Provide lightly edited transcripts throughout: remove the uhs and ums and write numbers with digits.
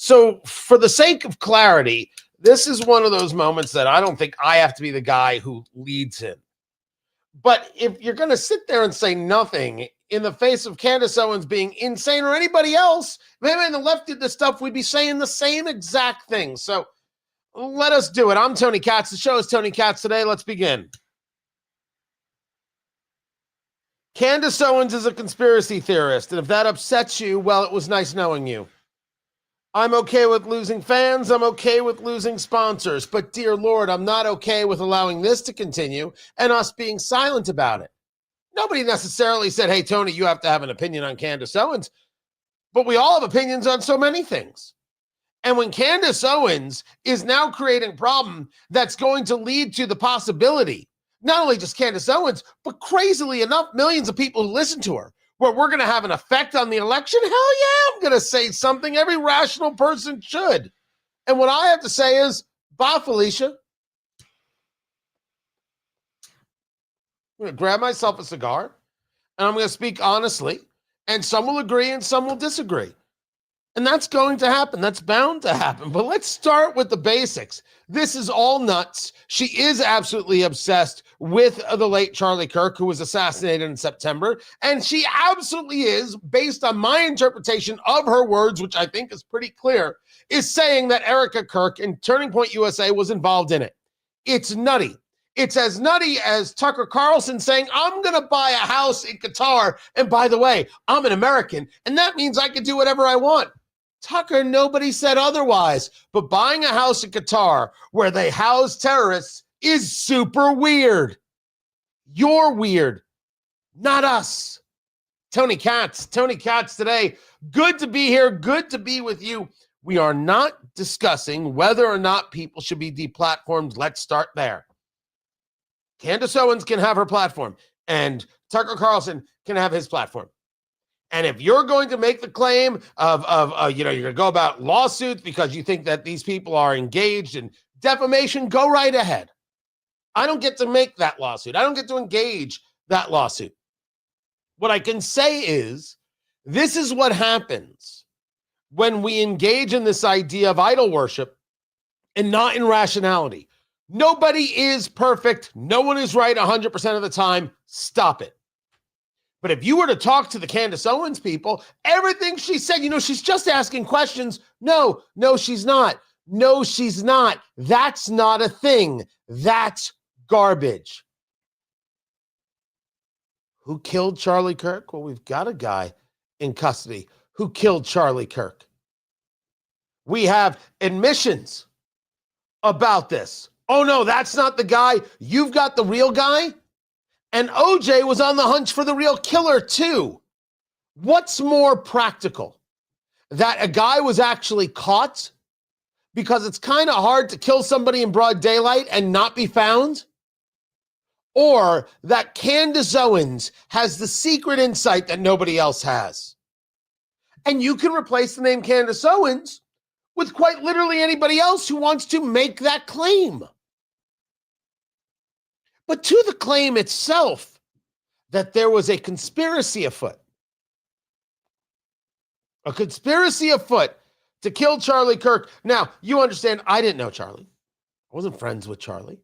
So, for the sake of clarity, this is one of those moments that I don't think I have to be the guy who leads in. But if you're going to sit there and say nothing in the face of Candace Owens being insane or anybody else, maybe the left did this stuff, we'd be saying the same exact thing. So let us do it. I'm Tony Katz. The show is Tony Katz Today. Let's begin. Candace Owens is a conspiracy theorist, and if that upsets you, well, it was nice knowing you. I'm okay with losing fans. I'm okay with losing sponsors. But dear Lord, I'm not okay with allowing this to continue and us being silent about it. Nobody necessarily said, hey, Tony, you have to have an opinion on Candace Owens. But we all have opinions on so many things. And when Candace Owens is now creating a problem that's going to lead to the possibility, not only just Candace Owens, but crazily enough, millions of people who listen to her, where we're going to have an effect on the election, hell yeah, I'm going to say something every rational person should. And what I have to say is, bye, Felicia. I'm going to grab myself a cigar, and I'm going to speak honestly, and some will agree and some will disagree. And that's going to happen. That's bound to happen. But let's start with the basics. This is all nuts. She is absolutely obsessed with the late Charlie Kirk, who was assassinated in September. And she absolutely is, based on my interpretation of her words, which I think is pretty clear, is saying that Erica Kirk and Turning Point USA was involved in it. It's nutty. It's as nutty as Tucker Carlson saying, I'm going to buy a house in Qatar. And by the way, I'm an American, and that means I can do whatever I want. Tucker, nobody said otherwise, but buying a house in Qatar where they house terrorists is super weird. You're weird, not us. Tony Katz Today. Good to be here. Good to be with you. We are not discussing whether or not people should be deplatformed. Let's start there. Candace Owens can have her platform, and Tucker Carlson can have his platform. And if you're going to make the claim of you're going to go about lawsuits because you think that these people are engaged in defamation, go right ahead. I don't get to make that lawsuit. I don't get to engage that lawsuit. What I can say is, this is what happens when we engage in this idea of idol worship and not in rationality. Nobody is perfect. No one is right 100% of the time. Stop it. But if you were to talk to the Candace Owens people, everything she said, she's just asking questions. No, she's not. No, she's not. That's not a thing. That's garbage. Who killed Charlie Kirk? Well, we've got a guy in custody who killed Charlie Kirk. We have admissions about this. Oh, no, that's not the guy. You've got the real guy? And OJ was on the hunt for the real killer, too. What's more practical? That a guy was actually caught? Because it's kind of hard to kill somebody in broad daylight and not be found? Or that Candace Owens has the secret insight that nobody else has? And you can replace the name Candace Owens with quite literally anybody else who wants to make that claim. But to the claim itself that there was a conspiracy afoot to kill Charlie Kirk. Now, you understand, I didn't know Charlie. I wasn't friends with Charlie.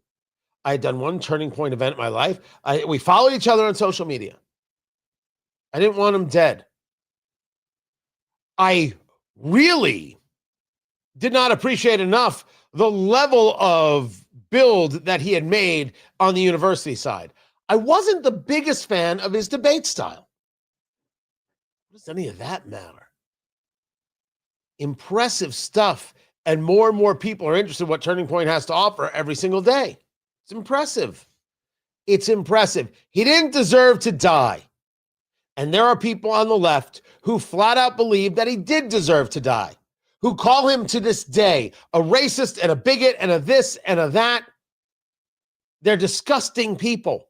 I had done one Turning Point event in my life. We followed each other on social media. I didn't want him dead. I really did not appreciate enough the level of build that he had made on the university side. I wasn't the biggest fan of his debate style. What does any of that matter? Impressive stuff, and more people are interested in what Turning Point has to offer every single day. It's impressive. It's impressive. He didn't deserve to die. And there are people on the left who flat out believe that he did deserve to die, who call him to this day a racist and a bigot and a this and a that. They're disgusting people.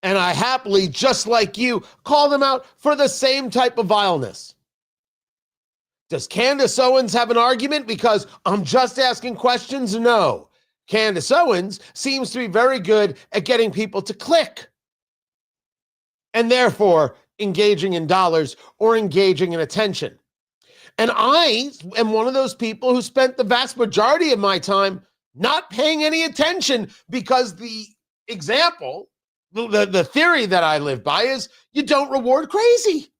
And I happily, just like you, call them out for the same type of vileness. Does Candace Owens have an argument because I'm just asking questions? No. Candace Owens seems to be very good at getting people to click, and therefore engaging in dollars or engaging in attention. And I am one of those people who spent the vast majority of my time not paying any attention, because the example, the theory that I live by is you don't reward crazy.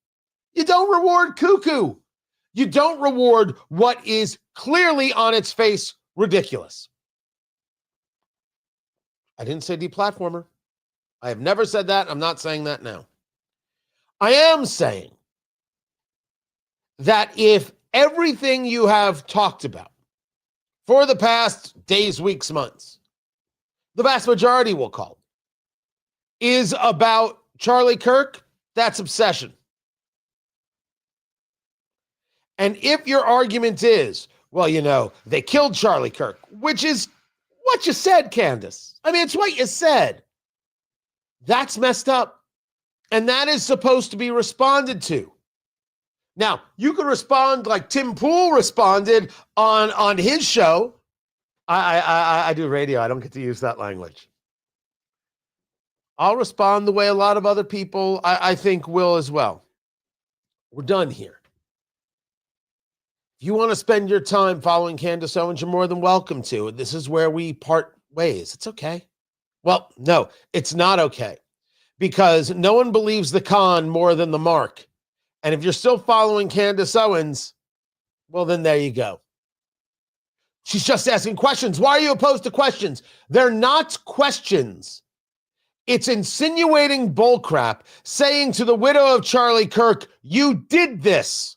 You don't reward cuckoo. You don't reward what is clearly on its face ridiculous. I didn't say deplatformer. I have never said that. I'm not saying that now. I am saying that if everything you have talked about for the past days, weeks, months, the vast majority, we'll call it, is about Charlie Kirk, that's obsession. And if your argument is, well, you know, they killed Charlie Kirk, which is what you said, Candace. I mean, it's what you said. That's messed up. And that is supposed to be responded to. Now, you can respond like Tim Pool responded on his show. I do radio. I don't get to use that language. I'll respond the way a lot of other people, I think, will as well. We're done here. If you want to spend your time following Candace Owens, you're more than welcome to. This is where we part ways. It's okay. Well, no, it's not okay, because no one believes the con more than the mark. And if you're still following Candace Owens, well, then there you go. She's just asking questions. Why are you opposed to questions? They're not questions. It's insinuating bullcrap, saying to the widow of Charlie Kirk, you did this.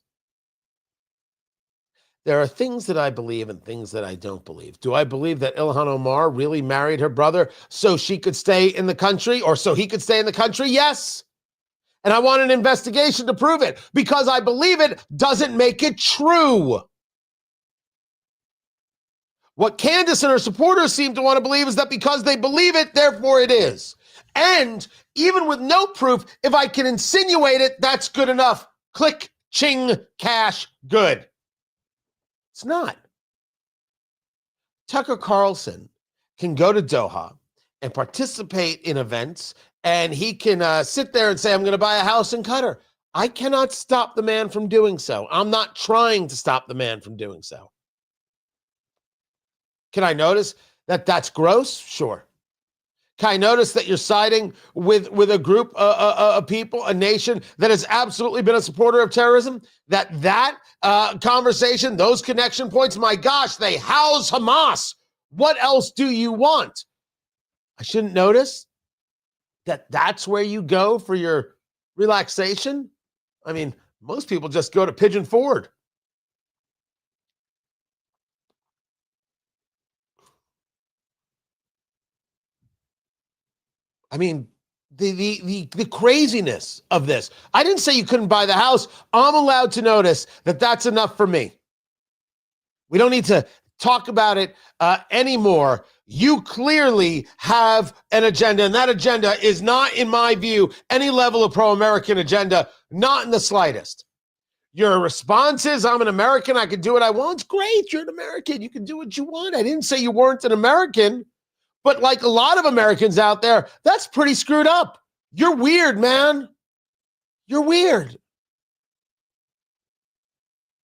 There are things that I believe and things that I don't believe. Do I believe that Ilhan Omar really married her brother so she could stay in the country, or so he could stay in the country? Yes. And I want an investigation to prove it. Because I believe it doesn't make it true. What Candace and her supporters seem to want to believe is that because they believe it, therefore it is. And even with no proof, if I can insinuate it, that's good enough. Click, ching, cash, good. It's not. Tucker Carlson can go to Doha and participate in events, and he can sit there and say, I'm going to buy a house in Qatar. I cannot stop the man from doing so. I'm not trying to stop the man from doing so. Can I notice that that's gross? Sure. Can I notice that you're siding with a group of people, a nation that has absolutely been a supporter of terrorism? That conversation, those connection points, my gosh, they house Hamas. What else do you want? I shouldn't notice that that's where you go for your relaxation? I mean, most people just go to Pigeon Forward. I mean, the craziness of this. I didn't say you couldn't buy the house. I'm allowed to notice that that's enough for me. We don't need to talk about it anymore. You clearly have an agenda, and that agenda is not, in my view, any level of pro-American agenda, not in the slightest. Your response is, I'm an American, I can do what I want. Great, you're an American, you can do what you want. I didn't say you weren't an American. But like a lot of Americans out there, that's pretty screwed up. You're weird, man. You're weird.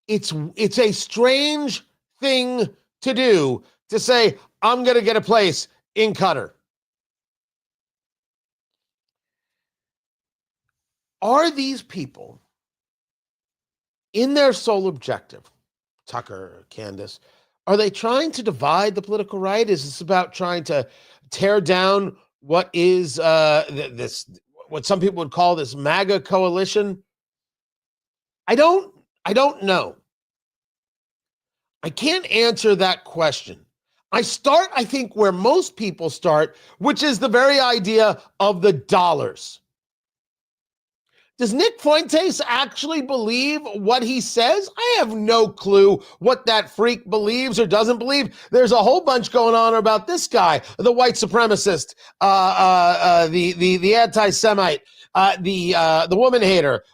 It's a strange thing to do, to say, I'm going to get a place in Qatar. Are these people, in their sole objective, Tucker, Candace, are they trying to divide the political right? Is this about trying to tear down what is this, what some people would call this MAGA coalition? I don't know. I can't answer that question. I start, I think, where most people start, which is the very idea of the dollars. Does Nick Fuentes actually believe what he says? I have no clue what that freak believes or doesn't believe. There's a whole bunch going on about this guy, the white supremacist, the anti-Semite, the woman hater.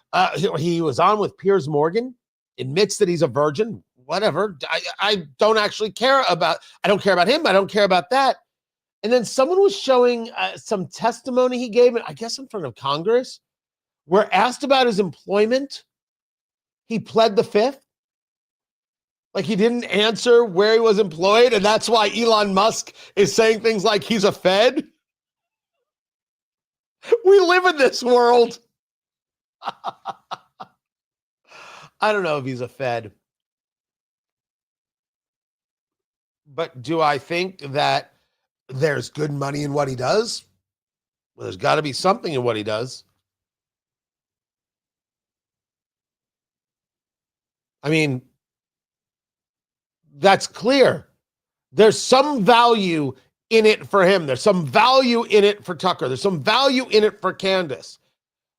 He was on with Piers Morgan, admits that he's a virgin. Whatever. I don't actually care about. I don't care about him. I don't care about that. And then someone was showing some testimony he gave, I guess in front of Congress, where asked about his employment, he pled the fifth. Like he didn't answer where he was employed, and that's why Elon Musk is saying things like he's a Fed. We live in this world. I don't know if he's a Fed. But do I think that there's good money in what he does? Well, there's got to be something in what he does. I mean, that's clear. There's some value in it for him. There's some value in it for Tucker. There's some value in it for Candace.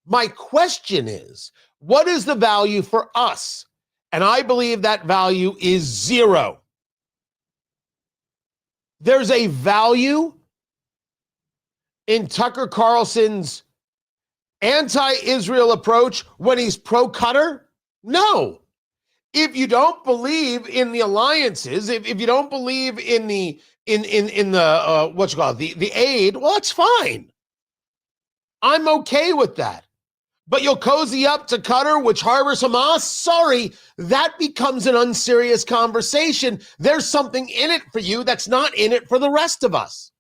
My question is, what is the value for us? And I believe that value is zero. There's a value in Tucker Carlson's anti-Israel approach when he's pro-Qatar? No. If you don't believe in the alliances, if you don't believe in the what you call it, the aid, well, that's fine. I'm okay with that. But you'll cozy up to Qatar, which harbors Hamas? Sorry, that becomes an unserious conversation. There's something in it for you that's not in it for the rest of us.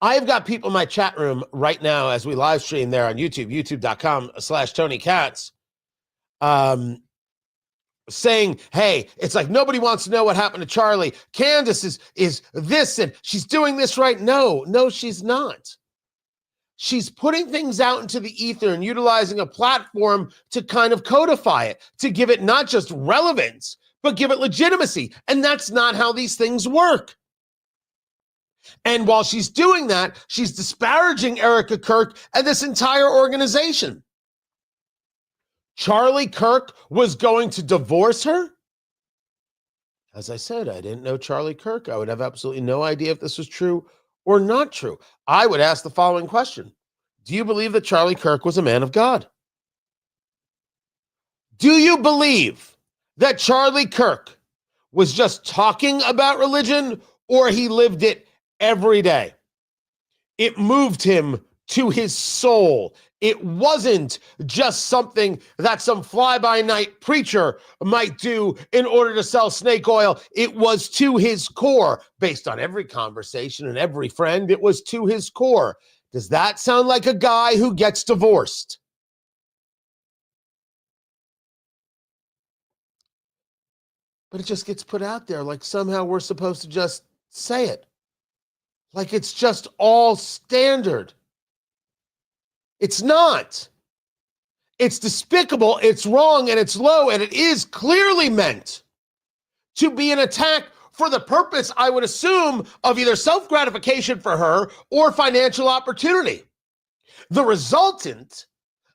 I've got people in my chat room right now as we live stream there on YouTube, youtube.com/Tony Katz, saying, hey, it's like nobody wants to know what happened to Charlie. Candace is this and she's doing this right. No, she's not. She's putting things out into the ether and utilizing a platform to kind of codify it, to give it not just relevance, but give it legitimacy. And that's not how these things work. And while she's doing that, she's disparaging Erica Kirk and this entire organization. Charlie Kirk was going to divorce her? As I said, I didn't know Charlie Kirk. I would have absolutely no idea if this was true or not true. I would ask the following question. Do you believe that Charlie Kirk was a man of God? Do you believe that Charlie Kirk was just talking about religion or he lived it every day? It moved him to his soul. It wasn't just something that some fly-by-night preacher might do in order to sell snake oil. It was to his core. Based on every conversation and every friend, it was to his core. Does that sound like a guy who gets divorced? But it just gets put out there like somehow we're supposed to just say it. Like it's just all standard. It's not. It's despicable, it's wrong, and it's low, and it is clearly meant to be an attack for the purpose, I would assume, of either self-gratification for her or financial opportunity. The resultant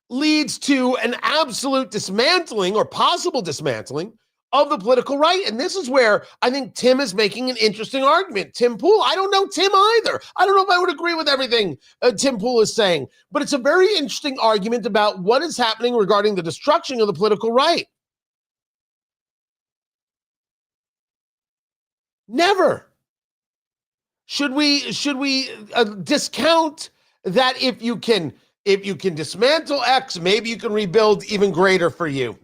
leads to an absolute dismantling or possible dismantling of the political right. And this is where I think Tim is making an interesting argument. Tim Pool, I don't know Tim either. I don't know if I would agree with everything Tim Pool is saying, but it's a very interesting argument about what is happening regarding the destruction of the political right. Never. Should we discount that if you can dismantle X, maybe you can rebuild even greater for you?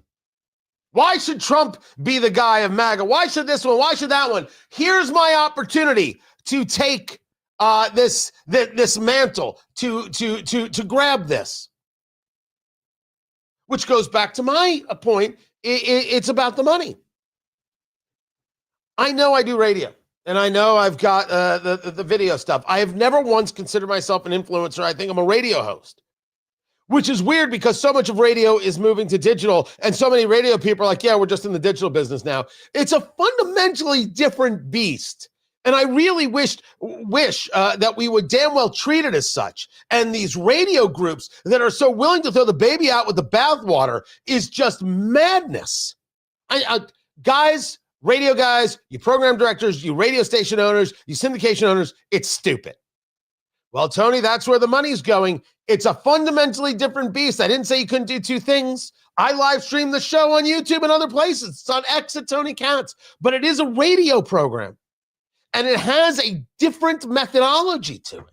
Why should Trump be the guy of MAGA? Why should this one? Why should that one? Here's my opportunity to take this mantle, to grab this. Which goes back to my point. It's about the money. I know I do radio, and I know I've got the video stuff. I have never once considered myself an influencer. I think I'm a radio host. Which is weird because so much of radio is moving to digital and so many radio people are like, yeah, we're just in the digital business now. It's a fundamentally different beast. And I really wish that we would damn well treat it as such. And these radio groups that are so willing to throw the baby out with the bathwater is just madness. Guys, radio guys, you program directors, you radio station owners, you syndication owners, it's stupid. Well, Tony, that's where the money's going. It's a fundamentally different beast. I didn't say you couldn't do two things. I live stream the show on YouTube and other places. It's on X at Tony Katz, but it is a radio program and it has a different methodology to it.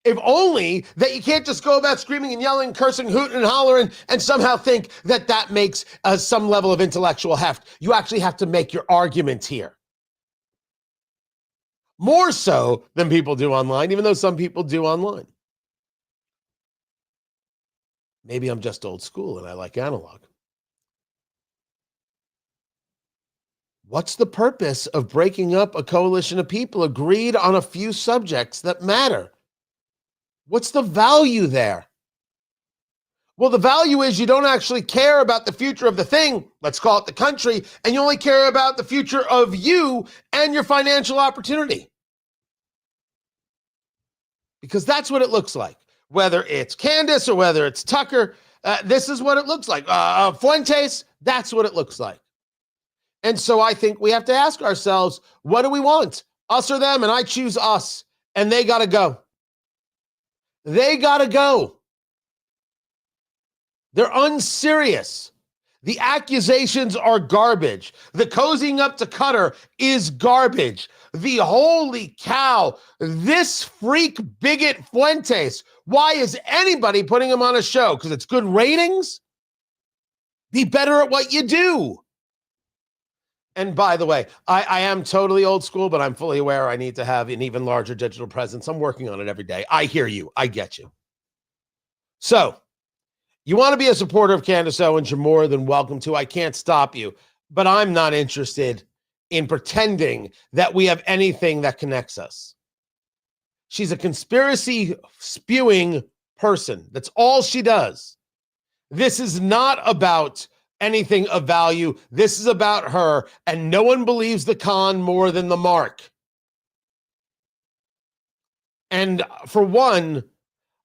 If only that you can't just go about screaming and yelling, cursing, hooting and hollering, and somehow think that that makes some level of intellectual heft. You actually have to make your argument here. More so than people do online, even though some people do online. Maybe I'm just old school and I like analog. What's the purpose of breaking up a coalition of people agreed on a few subjects that matter? What's the value there? Well, the value is you don't actually care about the future of the thing, let's call it the country, and you only care about the future of you and your financial opportunity. Because that's what it looks like. Whether it's Candace or whether it's Tucker, this is what it looks like. Fuentes, that's what it looks like. And so I think we have to ask ourselves, what do we want? Us or them? And I choose us. And they got to go. They got to go. They're unserious. The accusations are garbage. The cozying up to Qatar is garbage. The holy cow, this freak bigot Fuentes, why is anybody putting him on a show? Because it's good ratings? Be better at what you do. And by the way, I am totally old school, but I'm fully aware I need to have an even larger digital presence. I'm working on it every day. I hear you. I get you. So, you want to be a supporter of Candace Owens, you're more than welcome to. I can't stop you, but I'm not interested in pretending that we have anything that connects us. She's a conspiracy spewing person. That's all she does. This is not about anything of value. This is about her, and no one believes the con more than the mark. And for one,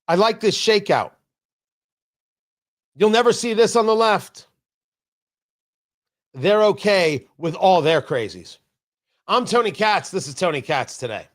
I like this shakeout. You'll never see this on the left. They're okay with all their crazies. I'm Tony Katz. This is Tony Katz Today.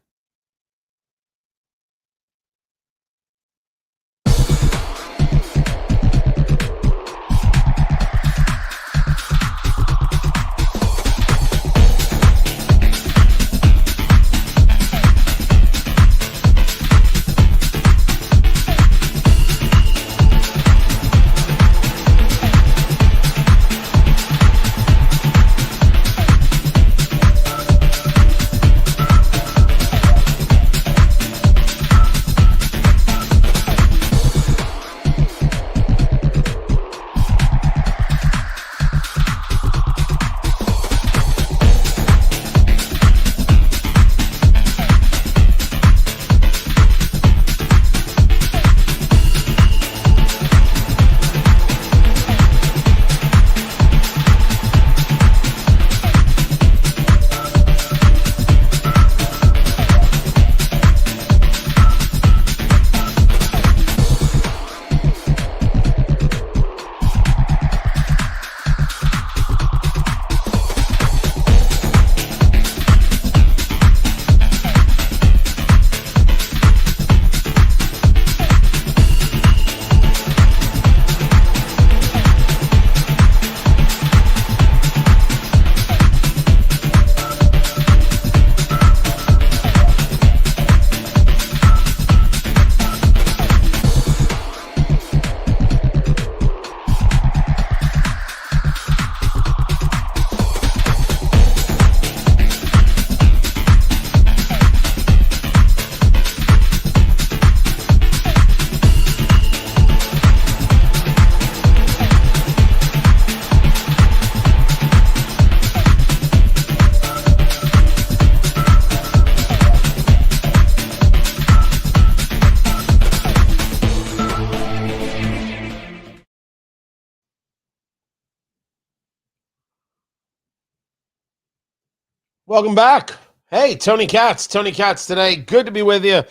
Welcome back. Hey, Tony Katz Today. Good to be with you.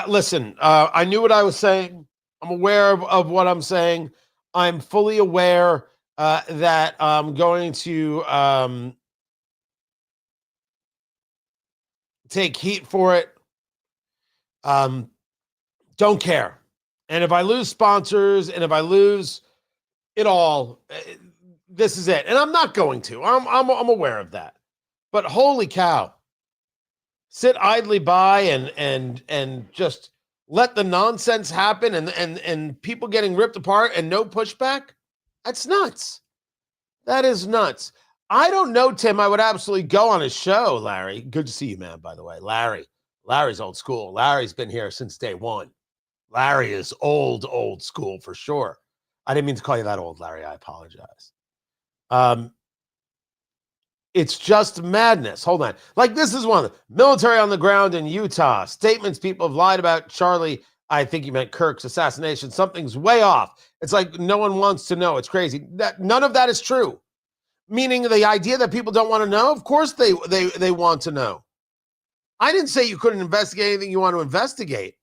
Listen, I knew what I was saying. I'm aware of what I'm saying. I'm fully aware that I'm going to take heat for it. Don't care. And if I lose sponsors and if I lose it all, this is it. And I'm not going to. I'm aware of that. But holy cow, sit idly by and just let the nonsense happen and people getting ripped apart and no pushback? That's nuts. That is nuts. I don't know, Tim. I would absolutely go on his show, Larry. Good to see you, man, by the way. Larry's old school. Larry's been here since day one. Larry is old school for sure. I didn't mean to call you that old, Larry. I apologize. It's just madness. Hold on. Like, this is one of the military on the ground in Utah. Statements people have lied about Charlie. I think you meant Kirk's assassination. Something's way off. It's like no one wants to know. It's crazy. None of that is true. Meaning the idea that people don't want to know, of course they want to know. I didn't say you couldn't investigate anything you want to investigate.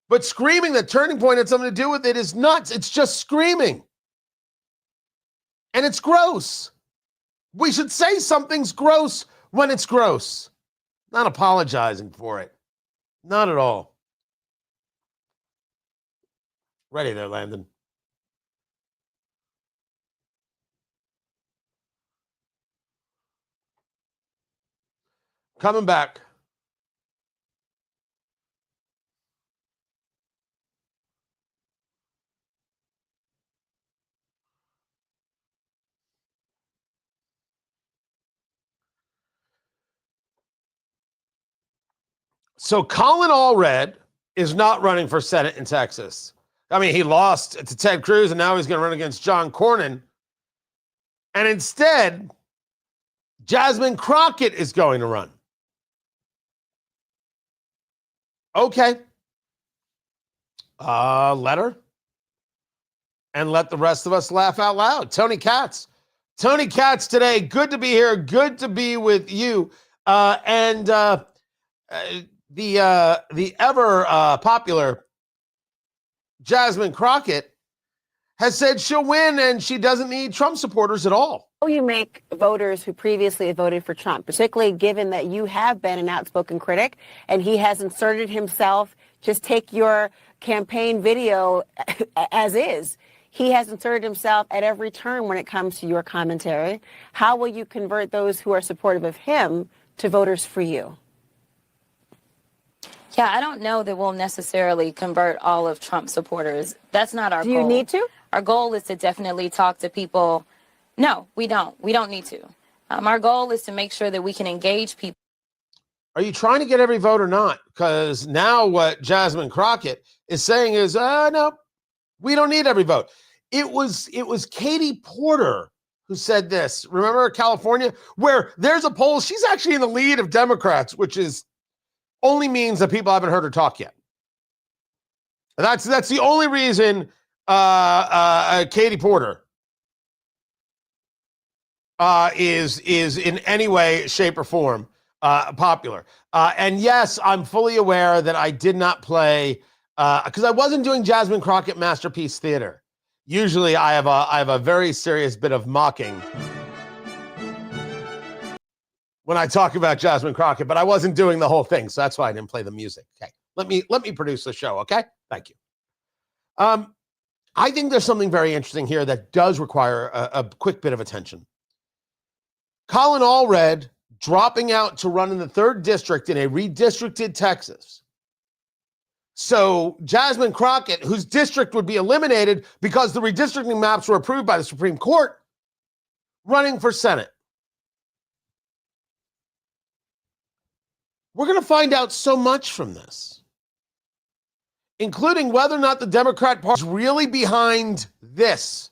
But screaming that Turning Point had something to do with it is nuts. It's just screaming. And it's gross. We should say something's gross when it's gross. Not apologizing for it. Not at all. Ready there, Landon. Coming back. So Colin Allred is not running for Senate in Texas. I mean, he lost to Ted Cruz, and now he's going to run against John Cornyn. And instead, Jasmine Crockett is going to run. Okay. Let her. And let the rest of us laugh out loud. Tony Katz. Tony Katz today. Good to be here. Good to be with you. The ever popular Jasmine Crockett has said she'll win and she doesn't need Trump supporters at all. You make voters who previously voted for Trump, particularly given that you have been an outspoken critic and he has inserted himself. Just take your campaign video as is. He has inserted himself at every turn when it comes to your commentary. How will you convert those who are supportive of him to voters for you? Yeah, I don't know that we'll necessarily convert all of Trump's supporters. That's not our goal. Do you need to? Our goal is to definitely talk to people. No, we don't. We don't need to. Our goal is to make sure that we can engage people. Are you trying to get every vote or not? Because now what Jasmine Crockett is saying is, no, we don't need every vote. It was Katie Porter who said this. Remember California, where there's a poll. She's actually in the lead of Democrats, which is only means that people haven't heard her talk yet. That's the only reason Katie Porter is in any way, shape, or form popular. And yes, I'm fully aware that I did not play because I wasn't doing Jasmine Crockett Masterpiece Theater. Usually, I have a very serious bit of mocking when I talk about Jasmine Crockett, but I wasn't doing the whole thing, so that's why I didn't play the music. Okay, let me produce the show. Okay, thank you. I think there's something very interesting here that does require a quick bit of attention. Colin Allred dropping out to run in the 3rd district in a redistricted Texas. So Jasmine Crockett, whose district would be eliminated because the redistricting maps were approved by the Supreme Court, running for Senate. We're going to find out so much from this, including whether or not the Democrat Party is really behind this.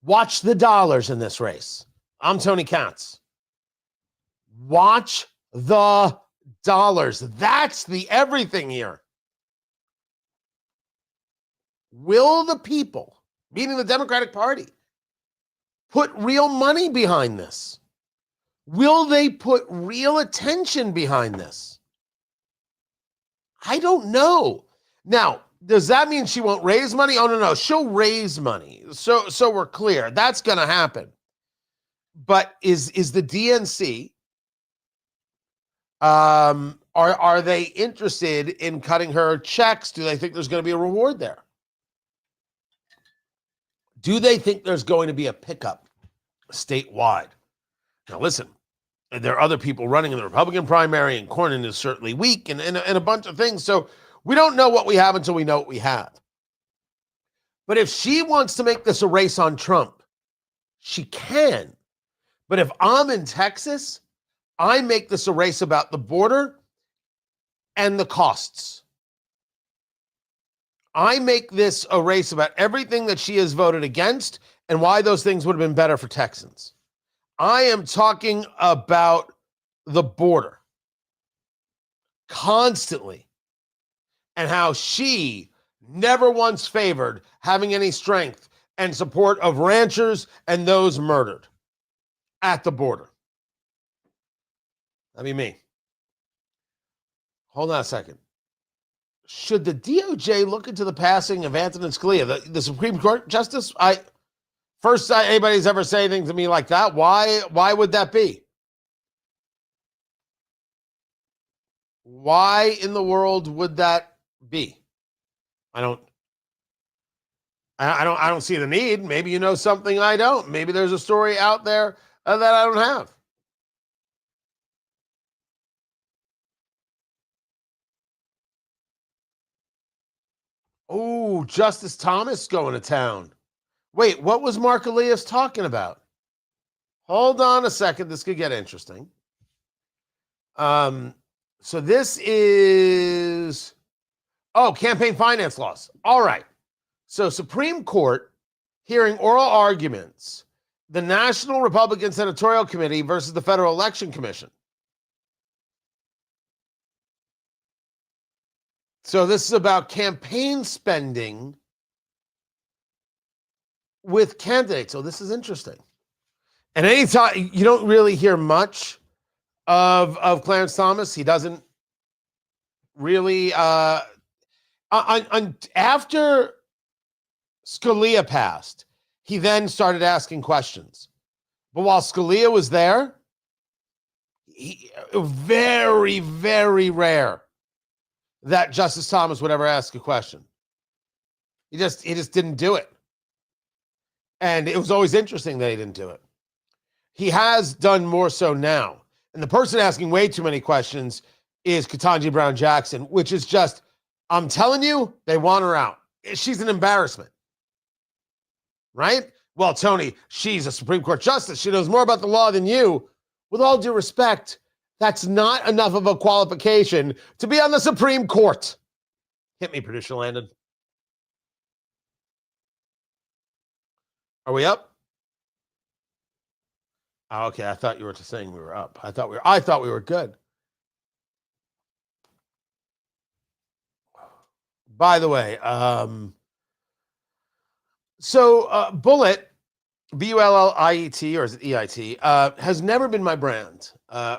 Watch the dollars in this race. I'm Tony Katz. Watch the dollars. That's the everything here. Will the people, meaning the Democratic Party, put real money behind this? Will they put real attention behind this? I don't know. Now, does that mean she won't raise money? Oh, no. She'll raise money. So we're clear. That's going to happen. But is the DNC, are they interested in cutting her checks? Do they think there's going to be a reward there? Do they think there's going to be a pickup statewide? Now, listen, there are other people running in the Republican primary, and Cornyn is certainly weak, and a bunch of things. So We don't know what we have until we know what we have. But if she wants to make this a race on Trump, she can. But if I'm in Texas, I make this a race about the border and the costs. I make this a race about everything that she has voted against and why those things would have been better for Texans. I am talking about the border constantly and how she never once favored having any strength and support of ranchers and those murdered at the border. That'd be me. Hold on a second. Should the DOJ look into the passing of Antonin Scalia, the Supreme Court justice? First time anybody's ever said anything to me like that. Why would that be? Why in the world would that be? I don't see the need. Maybe you know something I don't. Maybe there's a story out there that I don't have. Oh, Justice Thomas going to town. Wait, what was Mark Elias talking about? Hold on a second. This could get interesting. So this is, campaign finance laws. All right. So Supreme Court hearing oral arguments, the National Republican Senatorial Committee versus the Federal Election Commission. So this is about campaign spending with candidates. So this is interesting. And anytime you don't really hear much of Clarence Thomas. He doesn't really after Scalia passed, he then started asking questions. But while Scalia was there, very, very rare that Justice Thomas would ever ask a question. He just didn't do it. And it was always interesting that he didn't do it. He has done more so now. And the person asking way too many questions is Ketanji Brown Jackson, which is just, I'm telling you, they want her out. She's an embarrassment. Right? Well, Tony, she's a Supreme Court justice. She knows more about the law than you. With all due respect, that's not enough of a qualification to be on the Supreme Court. Hit me, producer Landon. Are we up? Oh, okay, I thought you were saying we were up. I thought we were good. By the way, Bullet, Bulliet, or is it EIT, has never been my brand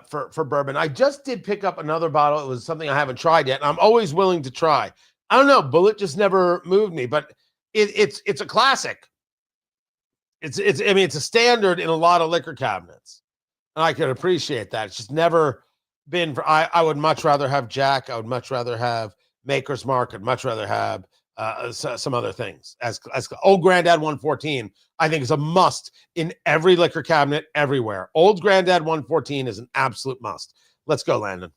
for bourbon. I just did pick up another bottle. It was something I haven't tried yet, and I'm always willing to try. I don't know, Bullet just never moved me, but it's a classic. It's a standard in a lot of liquor cabinets, and I can appreciate that. It's just never been for. I would much rather have Jack. I would much rather have Maker's Mark. I'd much rather have some other things. As Old Granddad 114, I think is a must in every liquor cabinet everywhere. Old Granddad 114 is an absolute must. Let's go, Landon.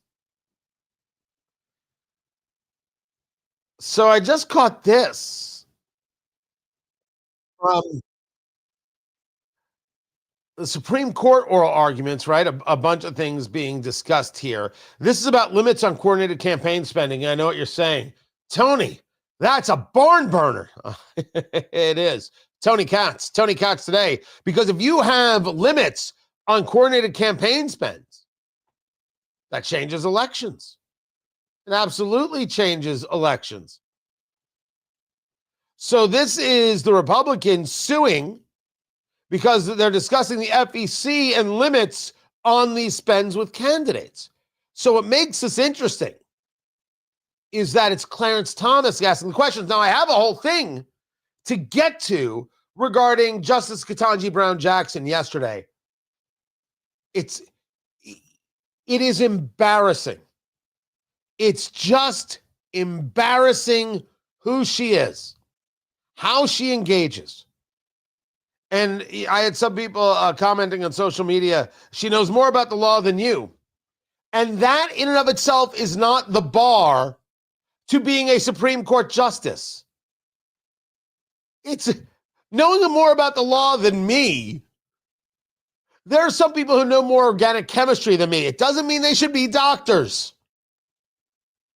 So I just caught this from the Supreme Court oral arguments, right? A bunch of things being discussed here. This is about limits on coordinated campaign spending. I know what you're saying. Tony, that's a barn burner. It is. Tony Katz today. Because if you have limits on coordinated campaign spends, that changes elections. It absolutely changes elections. So this is the Republicans suing because they're discussing the FEC and limits on these spends with candidates. So what makes this interesting is that it's Clarence Thomas asking the questions. Now, I have a whole thing to get to regarding Justice Ketanji Brown Jackson yesterday. It is embarrassing. It's just embarrassing who she is, how she engages. And I had some people commenting on social media, she knows more about the law than you. And that in and of itself is not the bar to being a Supreme Court justice. It's knowing more about the law than me. There are some people who know more organic chemistry than me. It doesn't mean they should be doctors.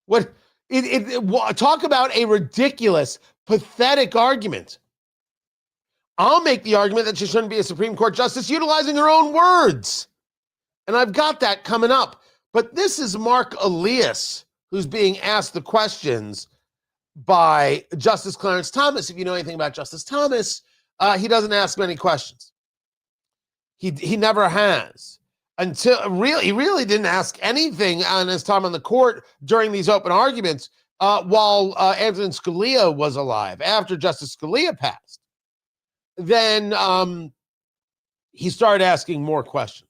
Talk about a ridiculous, pathetic argument. I'll make the argument that she shouldn't be a Supreme Court justice utilizing her own words. And I've got that coming up. But this is Mark Elias who's being asked the questions by Justice Clarence Thomas. If you know anything about Justice Thomas, he doesn't ask many questions. He never has. He really didn't ask anything on his time on the court during these open arguments while Antonin Scalia was alive. After Justice Scalia passed, then he started asking more questions.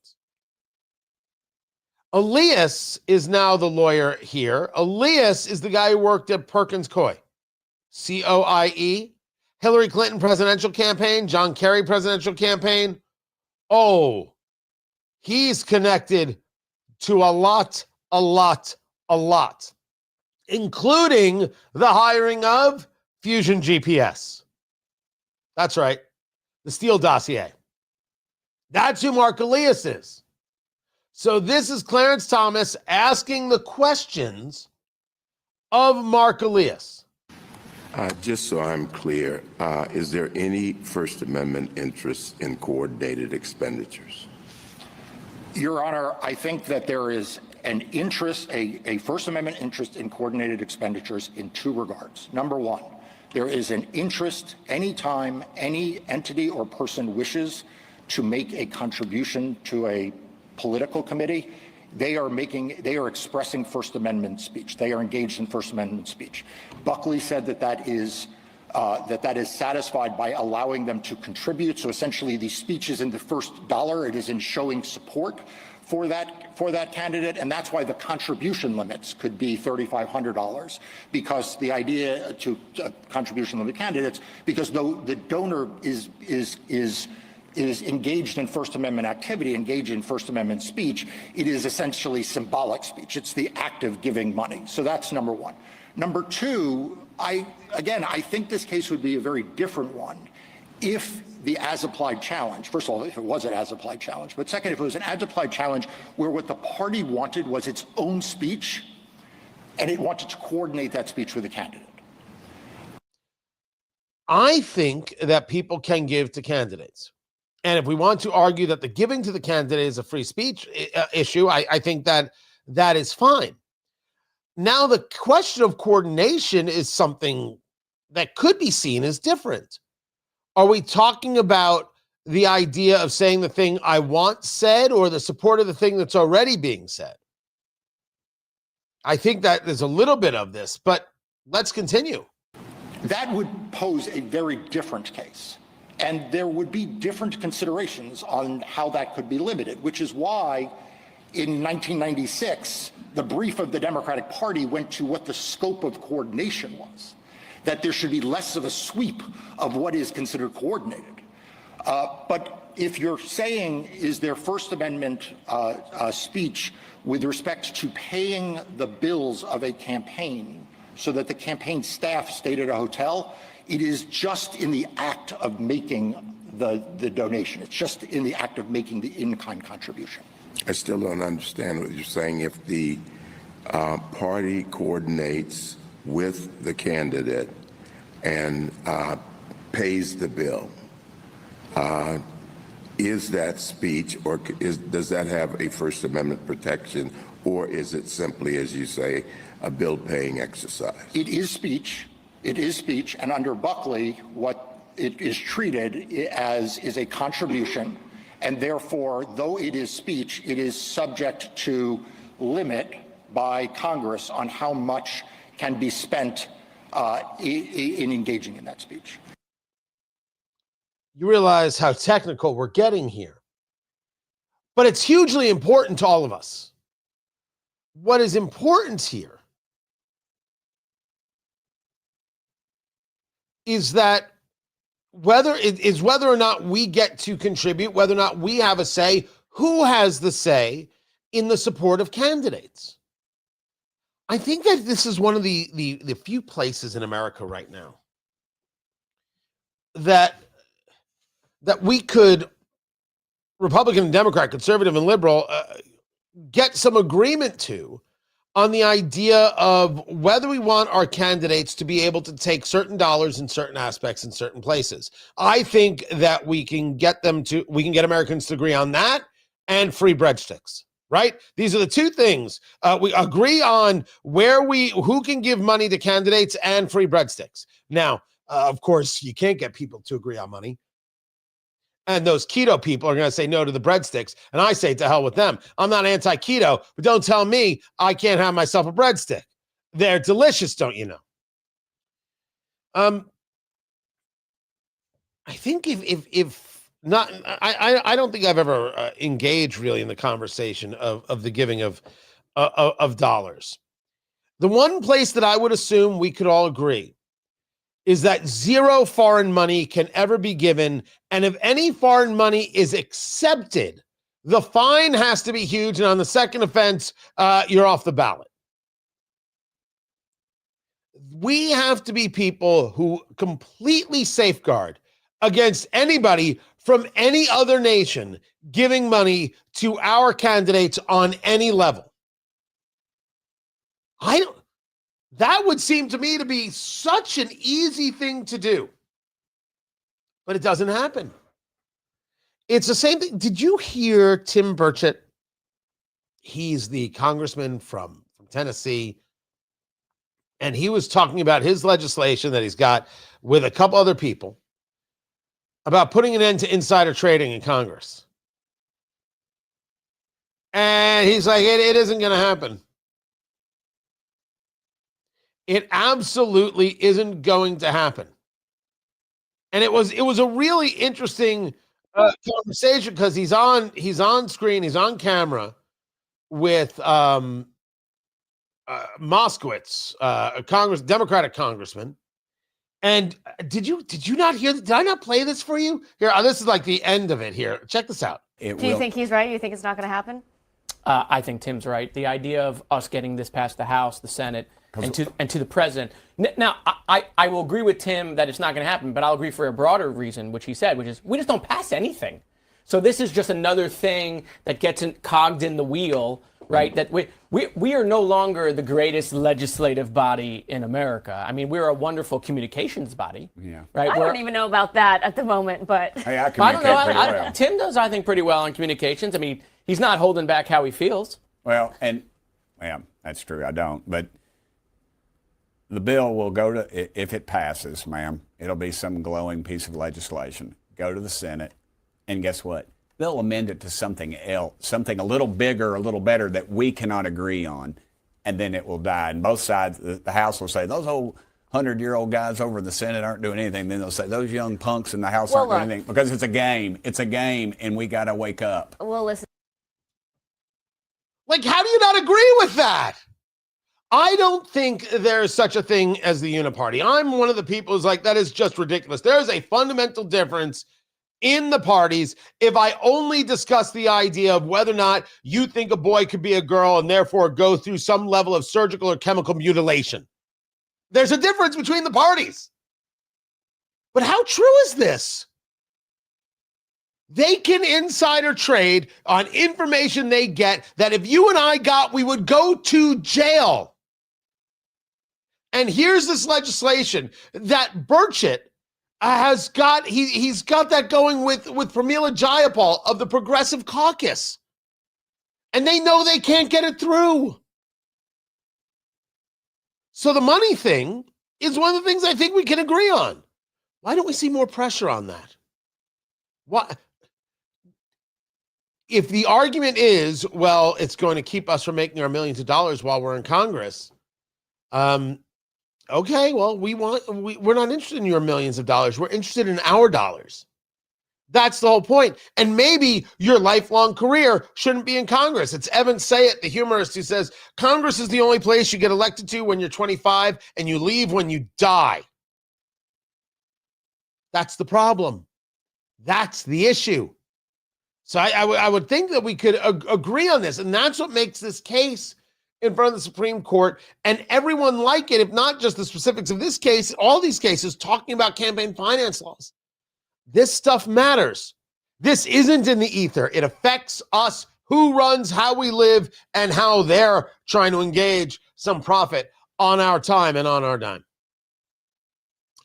Elias is now the lawyer here. Elias is the guy who worked at Perkins Coie, C-O-I-E, Hillary Clinton presidential campaign, John Kerry presidential campaign. Oh, he's connected to a lot, including the hiring of Fusion GPS. That's right, the Steele dossier. That's who Mark Elias is. So this is Clarence Thomas asking the questions of Mark Elias. Just so I'm clear, is there any First Amendment interest in coordinated expenditures? Your Honor, I think that there is an interest, a First Amendment interest in coordinated expenditures in two regards. Number one, there is an interest anytime any entity or person wishes to make a contribution to a political committee, they are expressing First Amendment speech. They are engaged in First Amendment speech. Buckley said that is satisfied by allowing them to contribute. So essentially, the speech is in the first dollar. It is in showing support for that candidate, and that's why the contribution limits could be $3,500, because the idea to contribution limit candidates, because though the donor is engaged in First Amendment activity, engaged in First Amendment speech, it is essentially symbolic speech. It's the act of giving money. So that's number one. Number two, I think this case would be a very different one if the as-applied challenge, first of all, if it was an as-applied challenge, but second, if it was an as-applied challenge where what the party wanted was its own speech and it wanted to coordinate that speech with the candidate. I think that people can give to candidates. And if we want to argue that the giving to the candidate is a free speech issue, I think that is fine. Now, the question of coordination is something that could be seen as different. Are we talking about the idea of saying the thing I want said or the support of the thing that's already being said? I think that there's a little bit of this, but let's continue. That would pose a very different case. And there would be different considerations on how that could be limited, which is why in 1996, the brief of the Democratic Party went to what the scope of coordination was, that there should be less of a sweep of what is considered coordinated. But if you're saying, is there First Amendment speech with respect to paying the bills of a campaign so that the campaign staff stayed at a hotel, it is just in the act of making the donation. It's just in the act of making the in-kind contribution. I still don't understand what you're saying. If the party coordinates with the candidate and pays the bill, is that speech, or does that have a First Amendment protection, or is it simply, as you say, a bill-paying exercise? It is speech. It is speech, and under Buckley, what it is treated as is a contribution, and therefore, though it is speech, it is subject to limit by Congress on how much can be spent in engaging in that speech. You realize how technical we're getting here. But it's hugely important to all of us. What is important here is that whether or not we get to contribute, whether or not we have a say, who has the say in the support of candidates? I think that this is one of the few places in America right now that we could, Republican and Democrat, conservative and liberal, get some agreement to on the idea of whether we want our candidates to be able to take certain dollars in certain aspects in certain places. I think that we can get Americans to agree on that and free breadsticks, right? These are the two things. We agree on who can give money to candidates and free breadsticks. Now, of course, you can't get people to agree on money. And those keto people are going to say no to the breadsticks. And I say, to hell with them. I'm not anti-keto, but don't tell me I can't have myself a breadstick. They're delicious, don't you know? I think if not, I don't think I've ever engaged really in the conversation of the giving of dollars. The one place that I would assume we could all agree is that zero foreign money can ever be given. And if any foreign money is accepted, the fine has to be huge. And on the second offense, you're off the ballot. We have to be people who completely safeguard against anybody from any other nation giving money to our candidates on any level. That would seem to me to be such an easy thing to do. But it doesn't happen. It's the same thing. Did you hear Tim Burchett? He's the congressman from Tennessee. And he was talking about his legislation that he's got with a couple other people about putting an end to insider trading in Congress. And he's like, it isn't going to happen. It absolutely isn't going to happen. And it was a really interesting conversation because he's on screen, he's on camera with Moskowitz, a Democratic congressman. And did you not hear? Did I not play this for you? Here, this is like the end of it. Here, check this out. Do you think he's right? You think it's not going to happen? I think Tim's right. The idea of us getting this past the House, the Senate, and to the president. Now, I will agree with Tim that it's not going to happen, but I'll agree for a broader reason, which he said, which is we just don't pass anything. So this is just another thing that gets cogged in the wheel, right? That we are no longer the greatest legislative body in America. I mean, we're a wonderful communications body. Yeah. Right? I don't even know about that at the moment, but hey, I don't know. Well. Tim does, I think, pretty well on communications. I mean, he's not holding back how he feels. Well, that's true. I don't, but. The bill will go to, if it passes, ma'am, it'll be some glowing piece of legislation. Go to the Senate, and guess what? They'll amend it to something else, something a little bigger, a little better that we cannot agree on, and then it will die. And both sides, the House will say, those old 100-year-old guys over in the Senate aren't doing anything. Then they'll say, those young punks in the House aren't doing anything. Because it's a game. It's a game, and we got to wake up. Well, listen. Like, how do you not agree with that? I don't think there's such a thing as the uniparty. I'm one of the people who's like, that is just ridiculous. There is a fundamental difference in the parties if I only discuss the idea of whether or not you think a boy could be a girl and therefore go through some level of surgical or chemical mutilation. There's a difference between the parties. But how true is this? They can insider trade on information they get that if you and I got, we would go to jail. And here's this legislation that Burchett has got. He's got that going with Pramila Jayapal of the Progressive Caucus. And they know they can't get it through. So the money thing is one of the things I think we can agree on. Why don't we see more pressure on that? What? If the argument is, well, it's going to keep us from making our millions of dollars while we're in Congress, okay, well, we're not interested in your millions of dollars. We're interested in our dollars. That's the whole point. And maybe your lifelong career shouldn't be in Congress. It's Evan Sayet, the humorist, who says Congress is the only place you get elected to when you're 25 and you leave when you die. That's the problem. That's the issue. So I would think that we could agree on this. And that's what makes this case in front of the Supreme Court, and everyone like it, if not just the specifics of this case, all these cases talking about campaign finance laws. This stuff matters. This isn't in the ether. It affects us, who runs, how we live, and how they're trying to engage some profit on our time and on our dime.